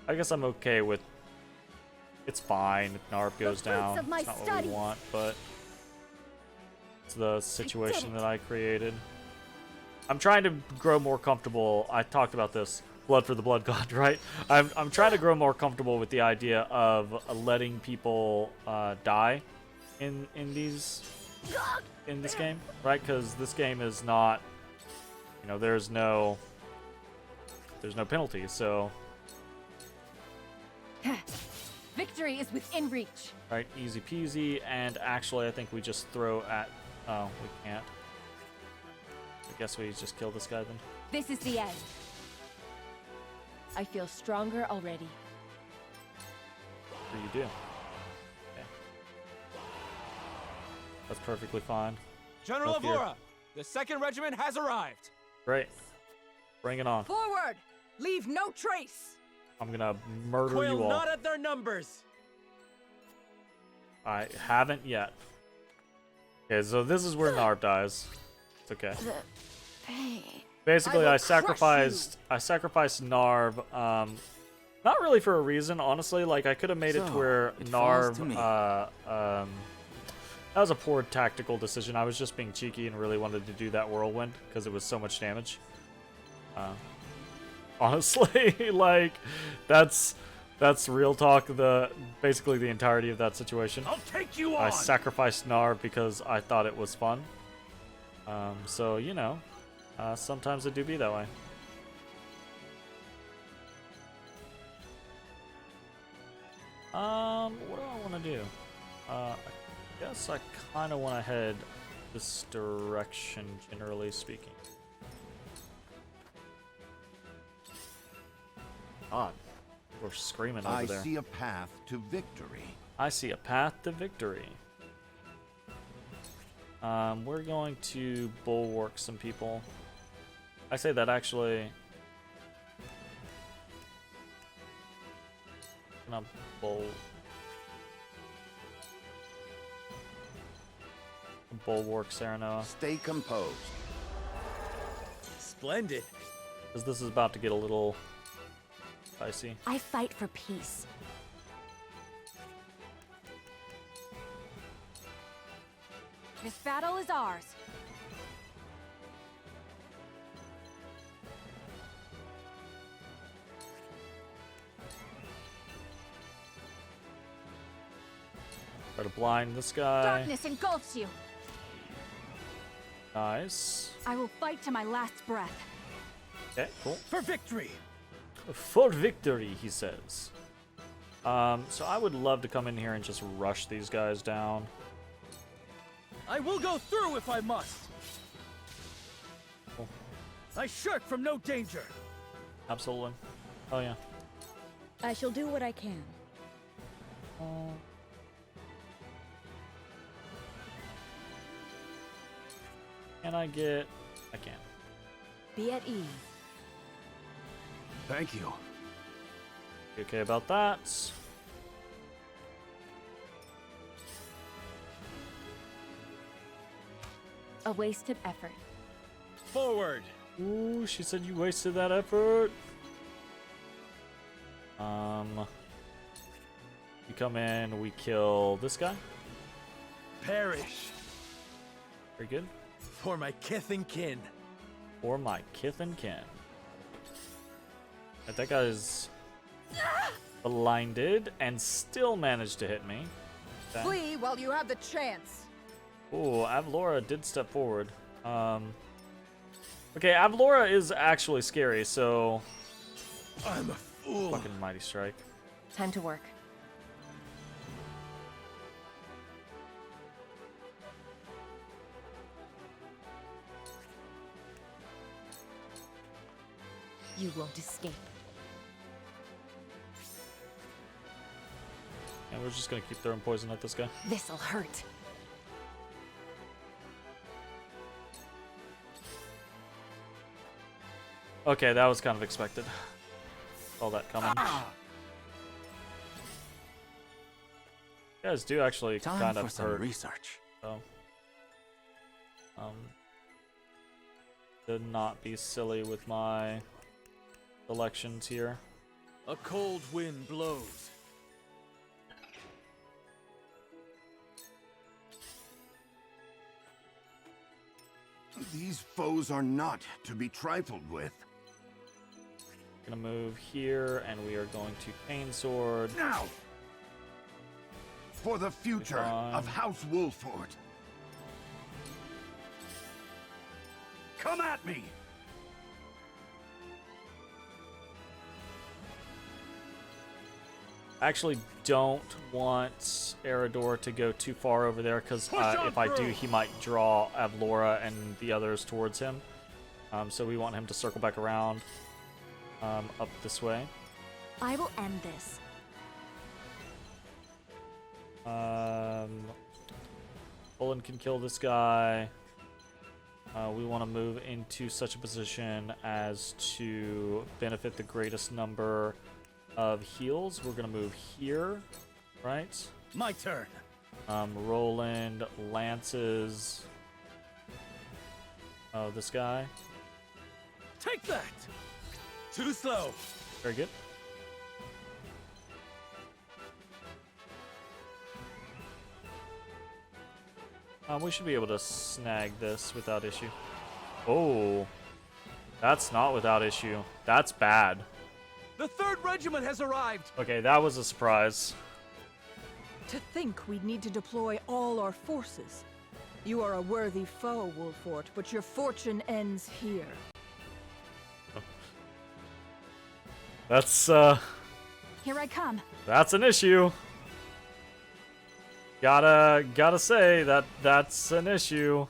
I guess I'm okay with. It's fine if Narv goes down. It's not what we want, but it's the situation that I created. I'm trying to grow more comfortable. I talked about this. Blood for the Blood God, right? I'm trying to grow more comfortable with the idea of letting people die in this game, right? Because this game is not, you know, there's no penalty, so Victory is within reach. right, easy peasy. And actually, I think we just throw at. Oh, we can't. I guess we just kill this guy then. This is the end. I feel stronger already. Or you do. Okay. That's perfectly fine. General No fear. Avora, the 2nd Regiment has arrived. Great. Bring it on. Forward! Leave no trace! I'm gonna murder Quail you all. not at their numbers. I haven't yet. Okay, so this is where Narv dies. It's okay. Basically, I sacrificed Narv. Not really for a reason, honestly. Like I could have made it to where it falls Narv. to me. That was a poor tactical decision. I was just being cheeky and really wanted to do that whirlwind because it was so much damage. Honestly, like that's real talk. Basically the entirety of that situation. I'll take you on. I sacrificed Narv because I thought it was fun. So you know, sometimes it do be that way. What do I want to do? I guess I kind of want to head this direction, generally speaking. God, we're screaming over there. I see a path to victory. I see a path to victory. We're going to bulwark some people. I say that actually. Gonna bulwark Serenoa. Stay composed. Splendid. Because this is about to get a little spicy. I fight for peace. This battle is ours. Try to blind this guy. Darkness engulfs you. Nice. I will fight to my last breath. Okay, cool. For victory. For victory, he says. So I would love to come in here and just rush these guys down. I will go through if I must. I shirk from no danger. Absolutely. Oh yeah. I shall do what I can. Can I get... I can. Be at ease. Thank you. You okay about that? A wasted effort. Forward! Ooh, she said you wasted that effort. We come in, we kill this guy. Perish! Very good. For my kith and kin. For my kith and kin. Right, that guy's blinded and still managed to hit me. Okay. Flee while you have the chance. Ooh, Avlora did step forward. Okay, Avlora is actually scary, so... I'm a fool. Fucking Mighty Strike. Time to work. You won't escape. And we're just gonna keep throwing poison at this guy. This'll hurt. Okay, that was kind of expected. Saw that coming. You guys do actually kind of hurt. research. So, did not be silly with my selections here. A cold wind blows. These foes are not to be trifled with. Gonna move here, and we are going to Pain Sword. Now! For the future of House Wolford. Come at me! I actually don't want Eridor to go too far over there, because if I do, he might draw Avlora and the others towards him. So we want him to circle back around up this way. I will end this. Olin can kill this guy. We want to move into such a position as to benefit the greatest number of heals. We're going to move here, right? My turn. Roland lances this guy. Take that. Too slow. Very good. We should be able to snag this without issue. Oh, that's not without issue. That's bad. The 3rd Regiment has arrived. Okay, that was a surprise. To think we'd need to deploy all our forces. You are a worthy foe, Wolfort, but your fortune ends here. That's Here I come. that's an issue. Gotta say that's an issue.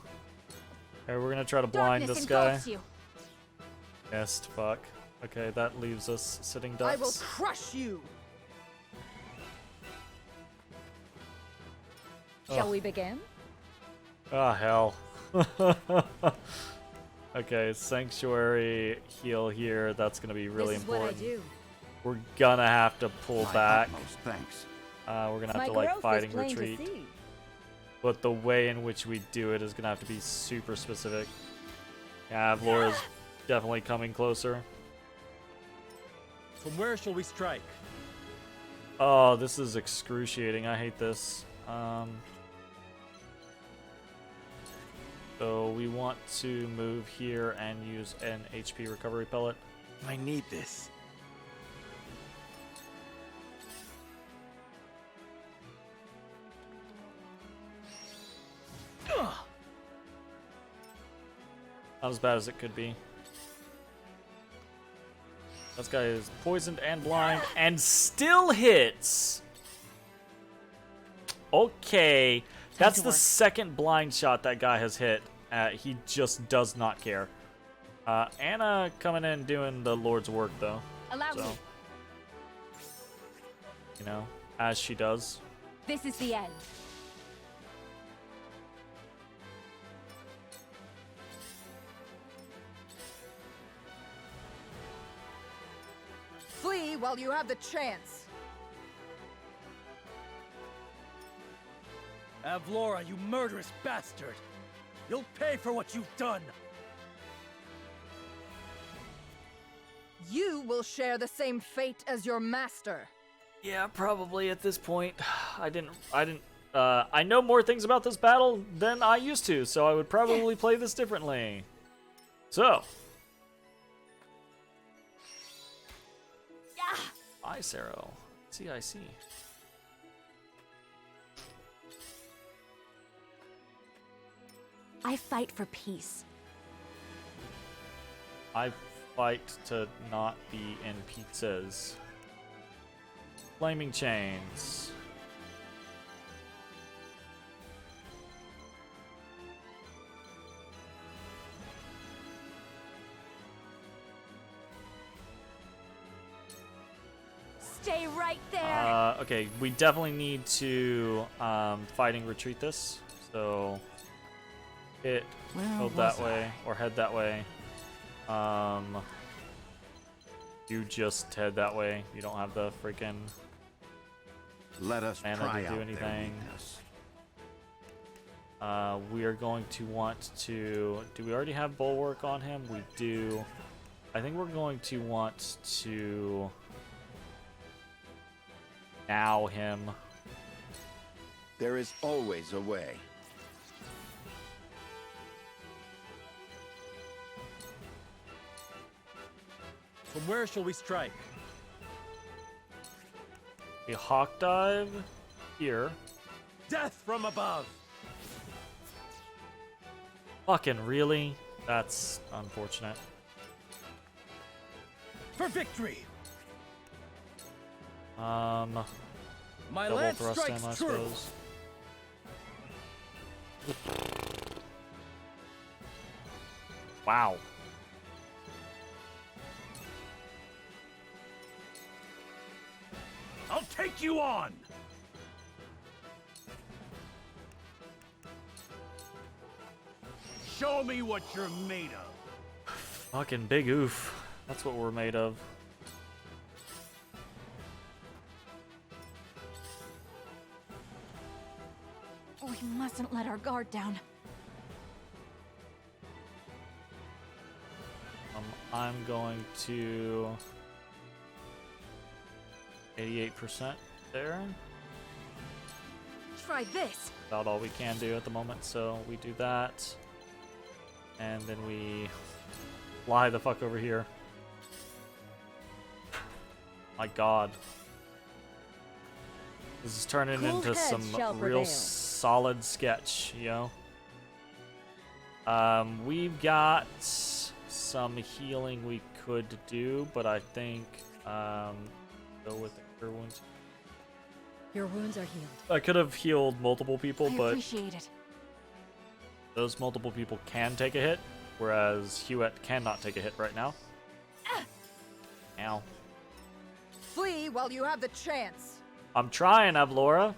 Okay, we're gonna try to blind Darkness this guy. engulfs you. Missed, fuck. Okay, that leaves us sitting ducks. I will crush you. Shall we begin? Ah, hell. Okay, Sanctuary heal here. That's gonna be really this is important. what I do. We're gonna have to pull My back. utmost thanks. We're gonna have My to like growth is fighting plain to retreat. see. But the way in which we do it is gonna have to be super specific. Yeah, Avlora's definitely coming closer. From where shall we strike? Oh, this is excruciating. I hate this. So we want to move here and use an HP recovery pellet. I need this. Not as bad as it could be. This guy is poisoned and blind and still hits. Okay. That's the second blind shot that guy has hit. He just does not care. Anna coming in doing the Lord's work though. Allow So, me. you know, as she does. This is the end. Flee while you have the chance. Avlora, you murderous bastard! You'll pay for what you've done! You will share the same fate as your master. Yeah, probably at this point. I know more things about this battle than I used to, so I would probably play this differently. So. Icero. CIC. I fight for peace. I fight to not be in pizzas. Flaming chains. Stay right there. Okay, we definitely need to fighting retreat this. So hit, hold that way, or head that way. You just head that way. You don't have the freaking Let us mana try to do out anything. their weakness. We are going to want to. Do we already have bulwark on him? We do. I think we're going to want to now him. There is always a way. From where shall we strike? A hawk dive here. Death from above! Fucking really? That's unfortunate. For victory! My Double lance thrust him, strikes I true! suppose. Wow. I'll take you on! Show me what you're made of. Fucking big oof. That's what we're made of. We mustn't let our guard down. I'm going to 88% there. Try this. About all we can do at the moment, so we do that. And then we fly the fuck over here. My god. This is turning Cool into heads some shall real prevail. solid sketch, yo. We've got some healing we could do, but I think go with the cure wounds. Your wounds are healed. I could have healed multiple people, I but appreciate it. those multiple people can take a hit, whereas Hewitt cannot take a hit right now. Ow. Flee while you have the chance. I'm trying, Avlora.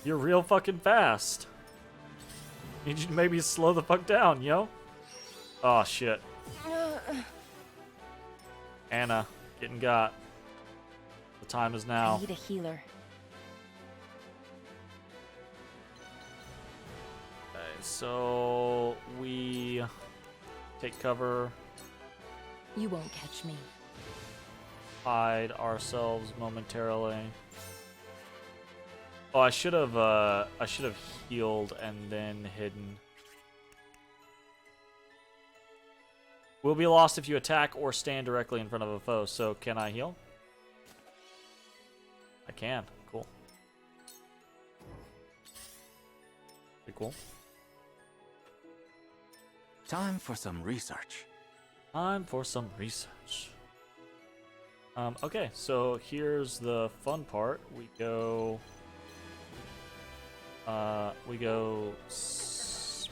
You're real fucking fast. Need you to maybe slow the fuck down, yo. Oh, shit. Anna, getting got. The time is I now. need a healer. Okay, so we take cover, You won't catch me. hide ourselves momentarily. Oh, I should have healed and then hidden. Will be lost if you attack or stand directly in front of a foe. So can I heal? I can. Cool. Pretty cool. Time for some research. Time for some research. Okay, so here's the fun part. We go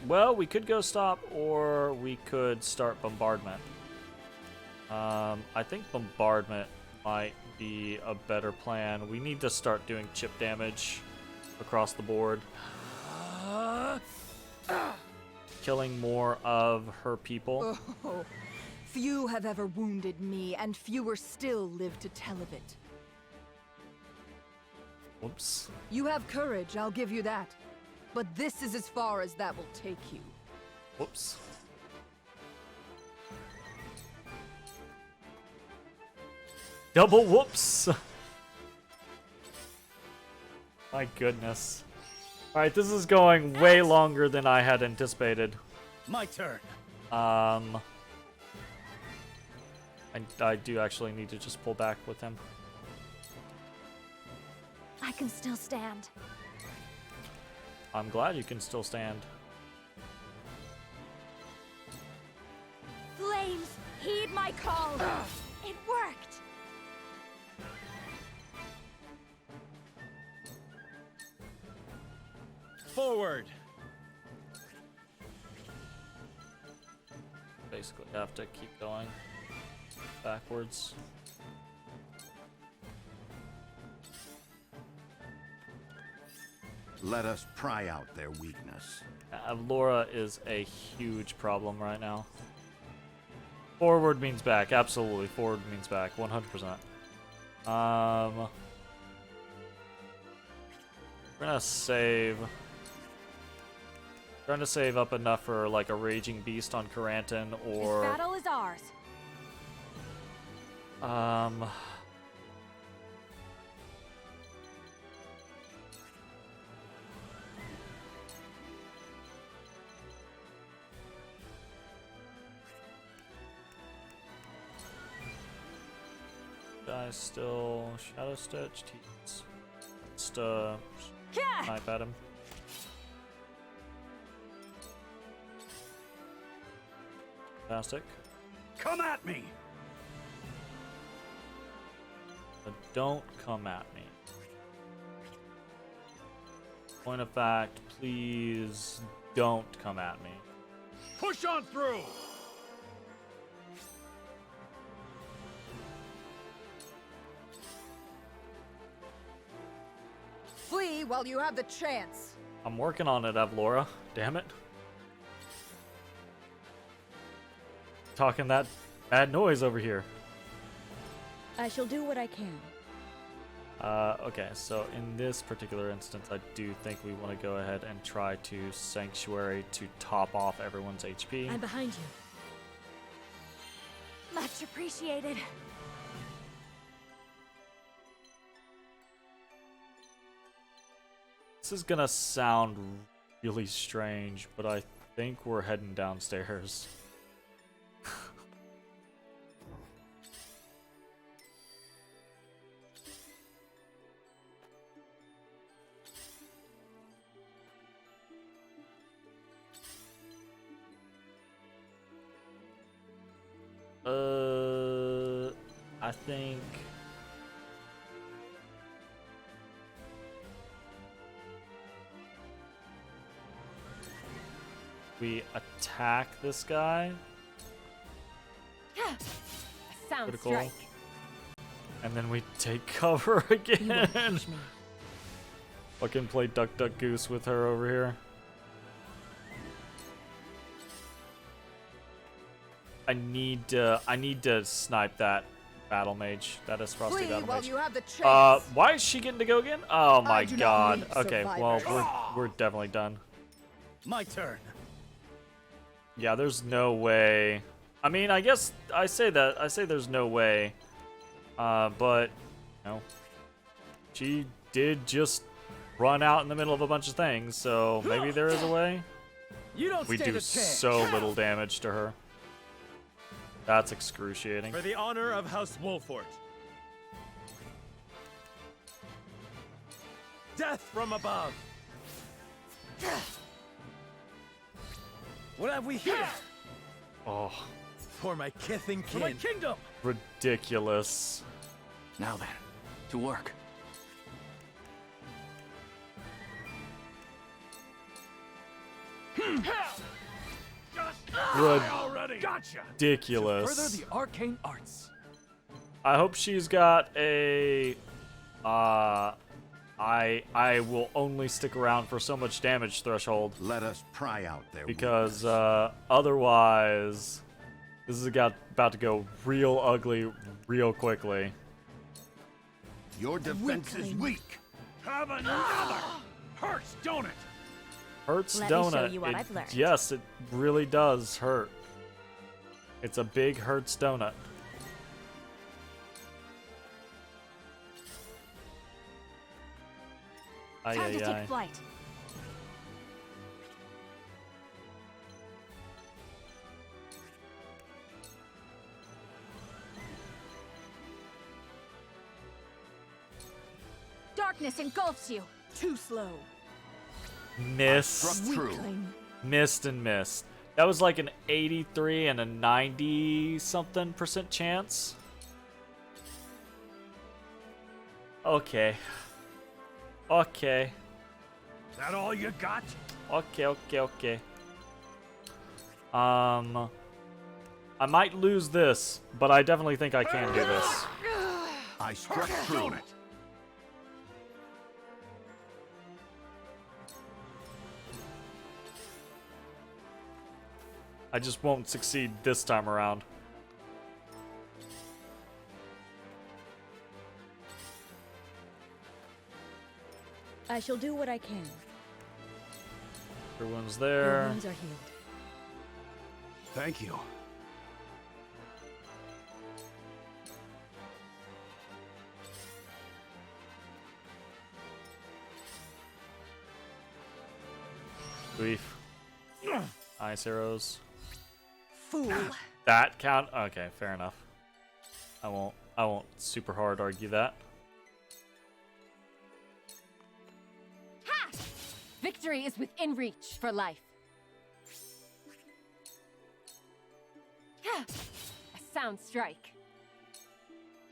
Well, we could go stop, or we could start bombardment. I think bombardment might be a better plan. We need to start doing chip damage across the board. Killing more of her people. Oh, few have ever wounded me, and fewer still live to tell of it. Whoops. You have courage, I'll give you that. But this is as far as that will take you. Whoops. Double whoops! My goodness. Alright, this is going way longer than I had anticipated. My turn. I do actually need to just pull back with him. I can still stand. I'm glad you can still stand. Flames, heed my call. It worked. Forward. Basically have to keep going backwards. Let us pry out their weakness. Laura is a huge problem right now. Forward means back, absolutely. Forward means back, 100%. We're gonna save. Trying to save up enough for like a Raging Beast on Caranton, or This battle is ours. Guys still Shadow Stitch. Just Yeah. snipe at him. Fantastic. Come at me! But don't come at me. Point of fact, please don't come at me. Push on through! Flee while you have the chance. I'm working on it, Avlora. Damn it. Talking that bad noise over here. I shall do what I can. Okay, so in this particular instance, I do think we want to go ahead and try to Sanctuary to top off everyone's HP. I'm behind you. Much appreciated. This is gonna sound really strange, but I think we're heading downstairs. I think we attack this guy. Sound Critical. strike. And then we take cover again. Fucking play Duck Duck Goose with her over here. I need to snipe that battle mage. That is Frosty Flee Battle while Mage. you have the chance. Why is she getting to go again? Oh my I do not god. need Okay, well survivors. we're definitely done. My turn. Yeah, there's no way. I mean, I guess I say there's no way. But no. She did just run out in the middle of a bunch of things, so maybe there is a way. You don't We stand do a chance. so little damage to her. That's excruciating. For the honor of House Wolfort. Death from above. What have we here? Oh, For my kith and For my kin. kingdom. ridiculous. Now then, to work. Gotcha. Ridiculous. Further the arcane arts. I hope she's got a. I will only stick around for so much damage threshold. Let us pry out their because otherwise, this is about to go real ugly real quickly. Your defense is weak. Have another. Hurts, don't it? Hurts, Let don't me show it? you what I've learned. Yes, it really does hurt. It's a big hurts donut. Time to take flight. Darkness engulfs you. Too slow. Missed. Weakling. Missed and missed. That was like an 83 and a 90 something % chance. Okay. Okay. That all you got? Okay. I might lose this, but I definitely think I can do this. I struck true. I just won't succeed this time around. I shall do what I can. Everyone's Your there. wounds are healed. Thank you. Grief. Ice arrows. Fool. That count? Okay, fair enough. I won't super hard argue that. Ha! Victory is within reach for life. Ha! A sound strike.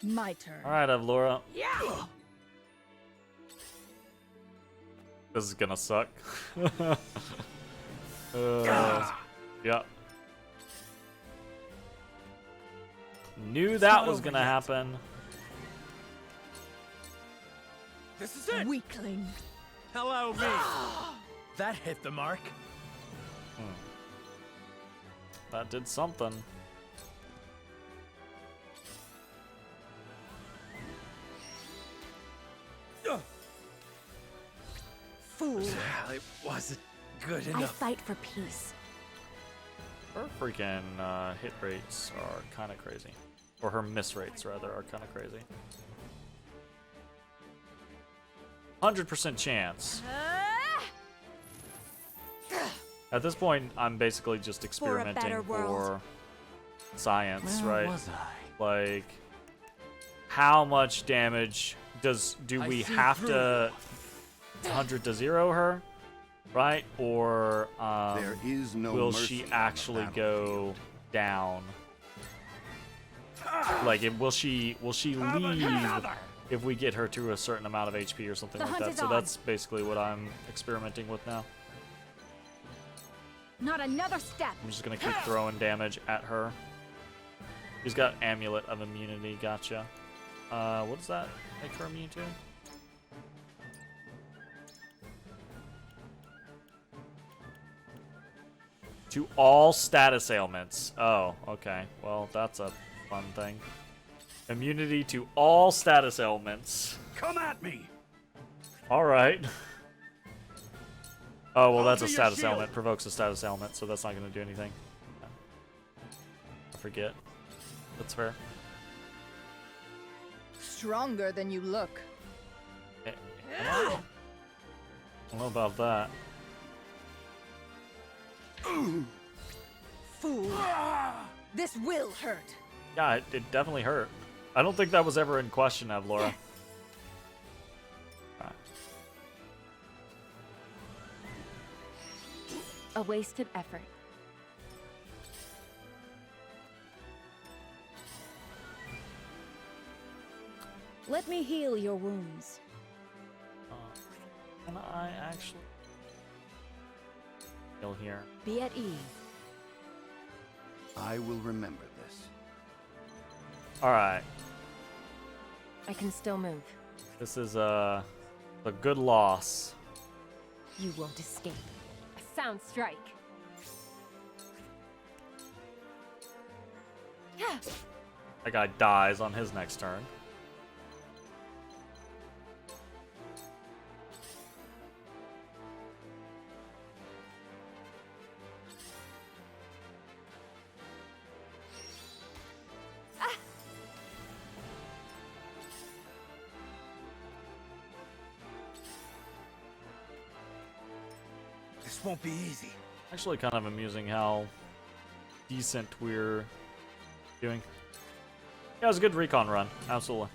My turn. All right, Avlora. Yeah. This is gonna suck. Yep. Knew that was gonna happen. This is it. Weakling. Hello, me. That hit the mark. That did something. Fool. It wasn't good I enough. fight for peace. Her freaking hit rates are kind of crazy. Or her miss rates, rather, are kind of crazy. 100% chance. At this point, I'm basically just experimenting better world. for science, Where right? was I? Like, how much damage do I we see have through to 100 to 0 her, right? Or There is no will mercy she on the actually go down? Like, will she leave if we get her to a certain amount of HP or something The like hunt that? is So on. that's basically what I'm experimenting with now. Not another step. I'm just gonna keep throwing damage at her. She's got Amulet of Immunity, gotcha. What does that make her immune to? To all status ailments. Oh, okay. Well, that's a fun thing. Immunity to all status ailments. Come at me. All right. Oh, well, that's a Over your status shield. ailment. Provokes a status ailment, so that's not going to do anything. I forget. That's fair. Stronger than you look. I don't know about that. Fool. This will hurt. Yeah, it definitely hurt. I don't think that was ever in question, Avlora. A wasted effort. Let me heal your wounds. Can I actually heal here? Be at ease. I will remember this. Alright. I can still move. This is a good loss. You won't escape. A sound strike. That guy dies on his next turn. This won't be easy. Actually, kind of amusing how decent we're doing. Yeah, it was a good recon run. Absolutely.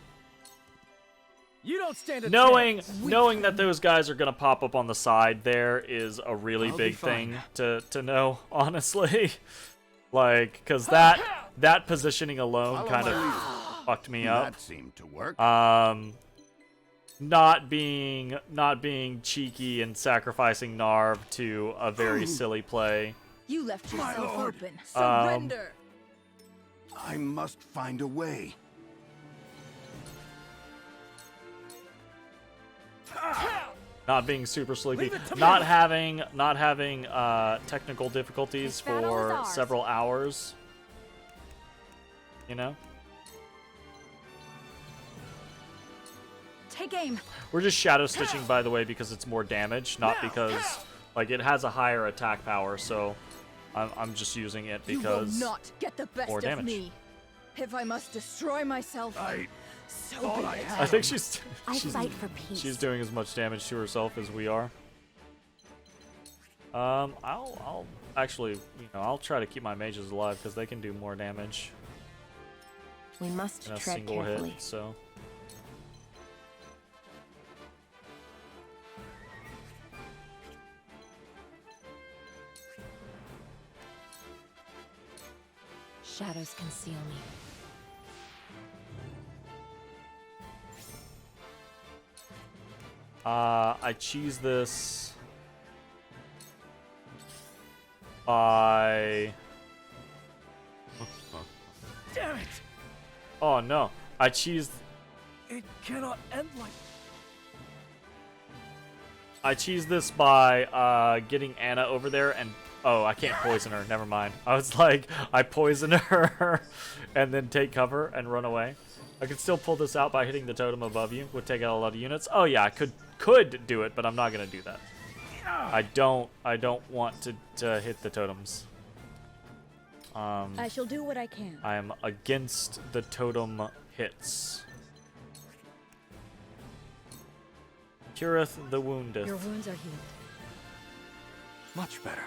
You don't stand a Knowing chance. knowing that those guys are gonna pop up on the side there is a really I'll be big fine. thing to know, honestly. Like, cause that positioning alone Follow kind my of lead. fucked me up. That seemed to work. Not being cheeky and sacrificing Narv to a very silly play. You left My yourself lord. open. Surrender! I must find a way. Not being super sleepy, Leave it to not me. having technical difficulties This battle is for ours. several hours. You know, Take aim. we're just shadow stitching, by the way, because it's more damage, not because like it has a higher attack power. So I'm just using it because you will not get the best more of damage. me. If I must destroy myself, so be it. I think she's I fight for peace. she's doing as much damage to herself as we are. I'll actually, I'll try to keep my mages alive because they can do more damage We must in a tread single carefully. hit. So. Shadows conceal me. I cheese this by... Damn it! Oh no, I cheesed... It cannot end like. I cheesed this by getting Anna over there and... Oh, I can't poison her, never mind. I was like, I poison her and then take cover and run away. I could still pull this out by hitting the totem above you. Would take out a lot of units. Oh yeah, I could do it, but I'm not gonna do that. I don't want to hit the totems. I shall do what I can. I am against the totem hits. Cureth the woundeth. Your wounds are healed. Much better.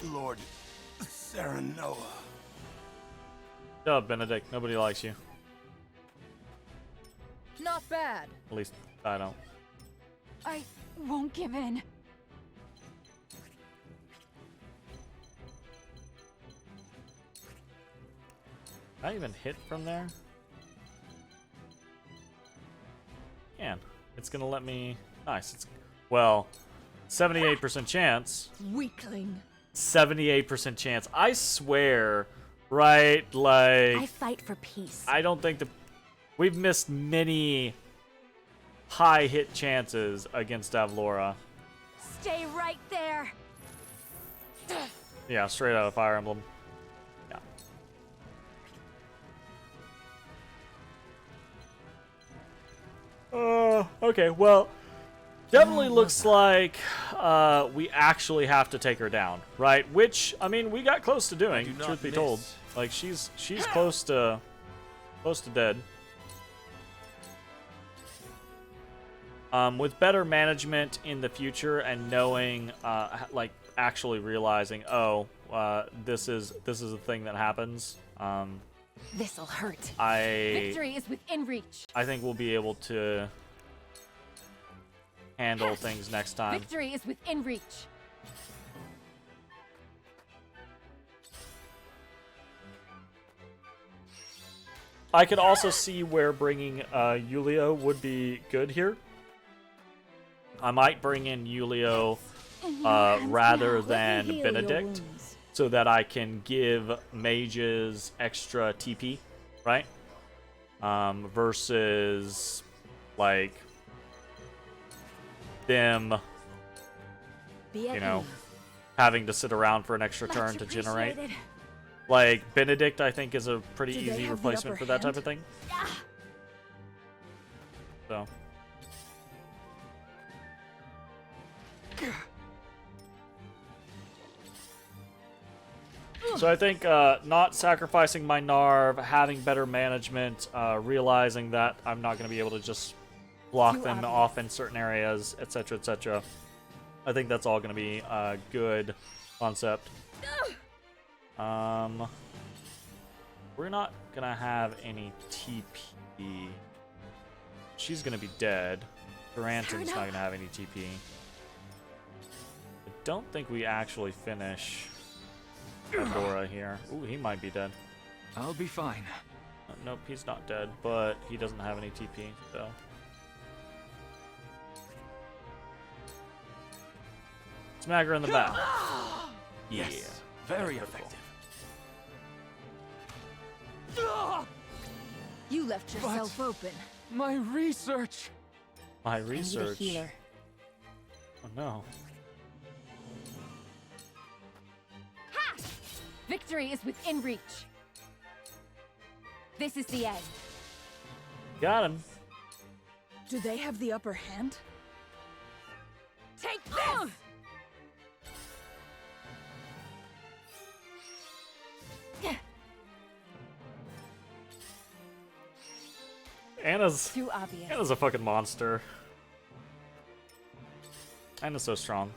Lord Serenoa. Shut up, Benedict. Nobody likes you. Not bad. At least I don't. I won't give in. Can I even hit from there? Can. It's gonna let me. Nice. It's well, 78% chance. Weakling. 78% chance. I swear, right? Like I fight for peace. I don't think we've missed many high hit chances against Avlora. Stay right there. Yeah, straight out of Fire Emblem. Yeah. Okay, well, definitely looks like we actually have to take her down, right? Which, I mean, we got close to doing, do not truth be told. miss. Like, she's close to dead. With better management in the future and knowing, like, actually realizing, oh, this is a thing that happens. This'll hurt. I Victory is within reach. think we'll be able to handle things next time. Victory is within reach. I could also see where bringing Julio would be good here. I might bring in Julio rather than Benedict, so that I can give mages extra TP, right? Versus like them, you know, having to sit around for an extra turn to generate. Like, Benedict, I think, is a pretty easy replacement for that type of thing. So. So I think not sacrificing my Narv, having better management, realizing that I'm not going to be able to just block them off in certain areas, etc., etc. I think that's all going to be a good concept. We're not going to have any TP. She's going to be dead. Duranton's not going to have any TP. I don't think we actually finish Laura here. Ooh, he might be dead. I'll be fine. Nope, he's not dead, but he doesn't have any TP, so. Smack her in the back. Yes, Yeah. very That's effective. You left yourself open. My research. My I need a research. healer. Oh no. Ha! Victory is within reach. This is the end. Got him. Do they have the upper hand? Take this! Anna's Too obvious. Anna's a fucking monster. Anna's so strong.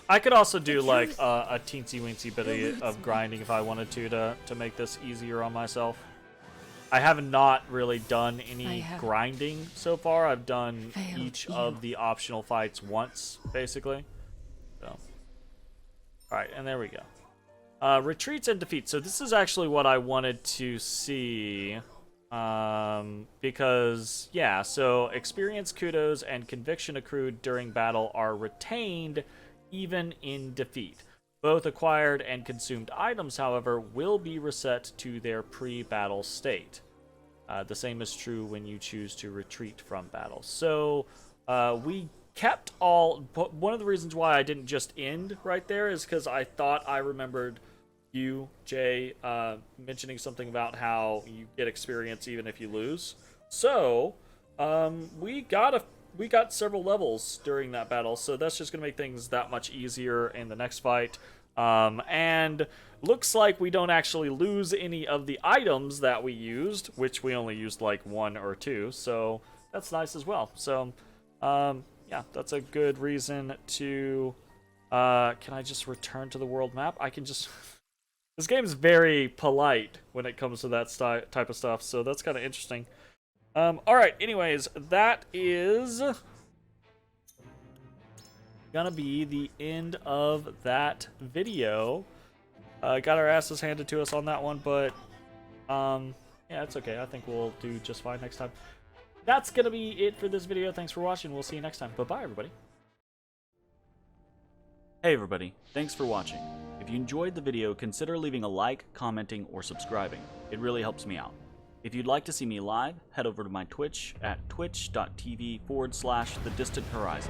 I could also do like a teensy weensy bit of grinding if I wanted to make this easier on myself. I have not really done any grinding so far. I've done each of the optional fights once, basically. So, alright, and there we go. Retreats and defeats. So this is actually what I wanted to see. Because, yeah, so experience, kudos, and conviction accrued during battle are retained even in defeat. Both acquired and consumed items, however, will be reset to their pre-battle state. The same is true when you choose to retreat from battle. So, we kept all... One of the reasons why I didn't just end right there is because I thought I remembered you, Jay, mentioning something about how you get experience even if you lose. So, we got several levels during that battle, so that's just going to make things that much easier in the next fight. And looks like we don't actually lose any of the items that we used, which we only used like 1 or 2, so that's nice as well. So, yeah, that's a good reason to... can I just return to the world map? I can just... This game's very polite when it comes to that type of stuff, so that's kind of interesting. Alright, anyways, that is gonna be the end of that video. Got our asses handed to us on that one, but yeah, it's okay. I think we'll do just fine next time. That's gonna be it for this video. Thanks for watching. We'll see you next time. Bye-bye, everybody. Hey everybody, thanks for watching. If you enjoyed the video, consider leaving a like, commenting, or subscribing. It really helps me out. If you'd like to see me live, head over to my Twitch at twitch.tv/thedistanthorizon.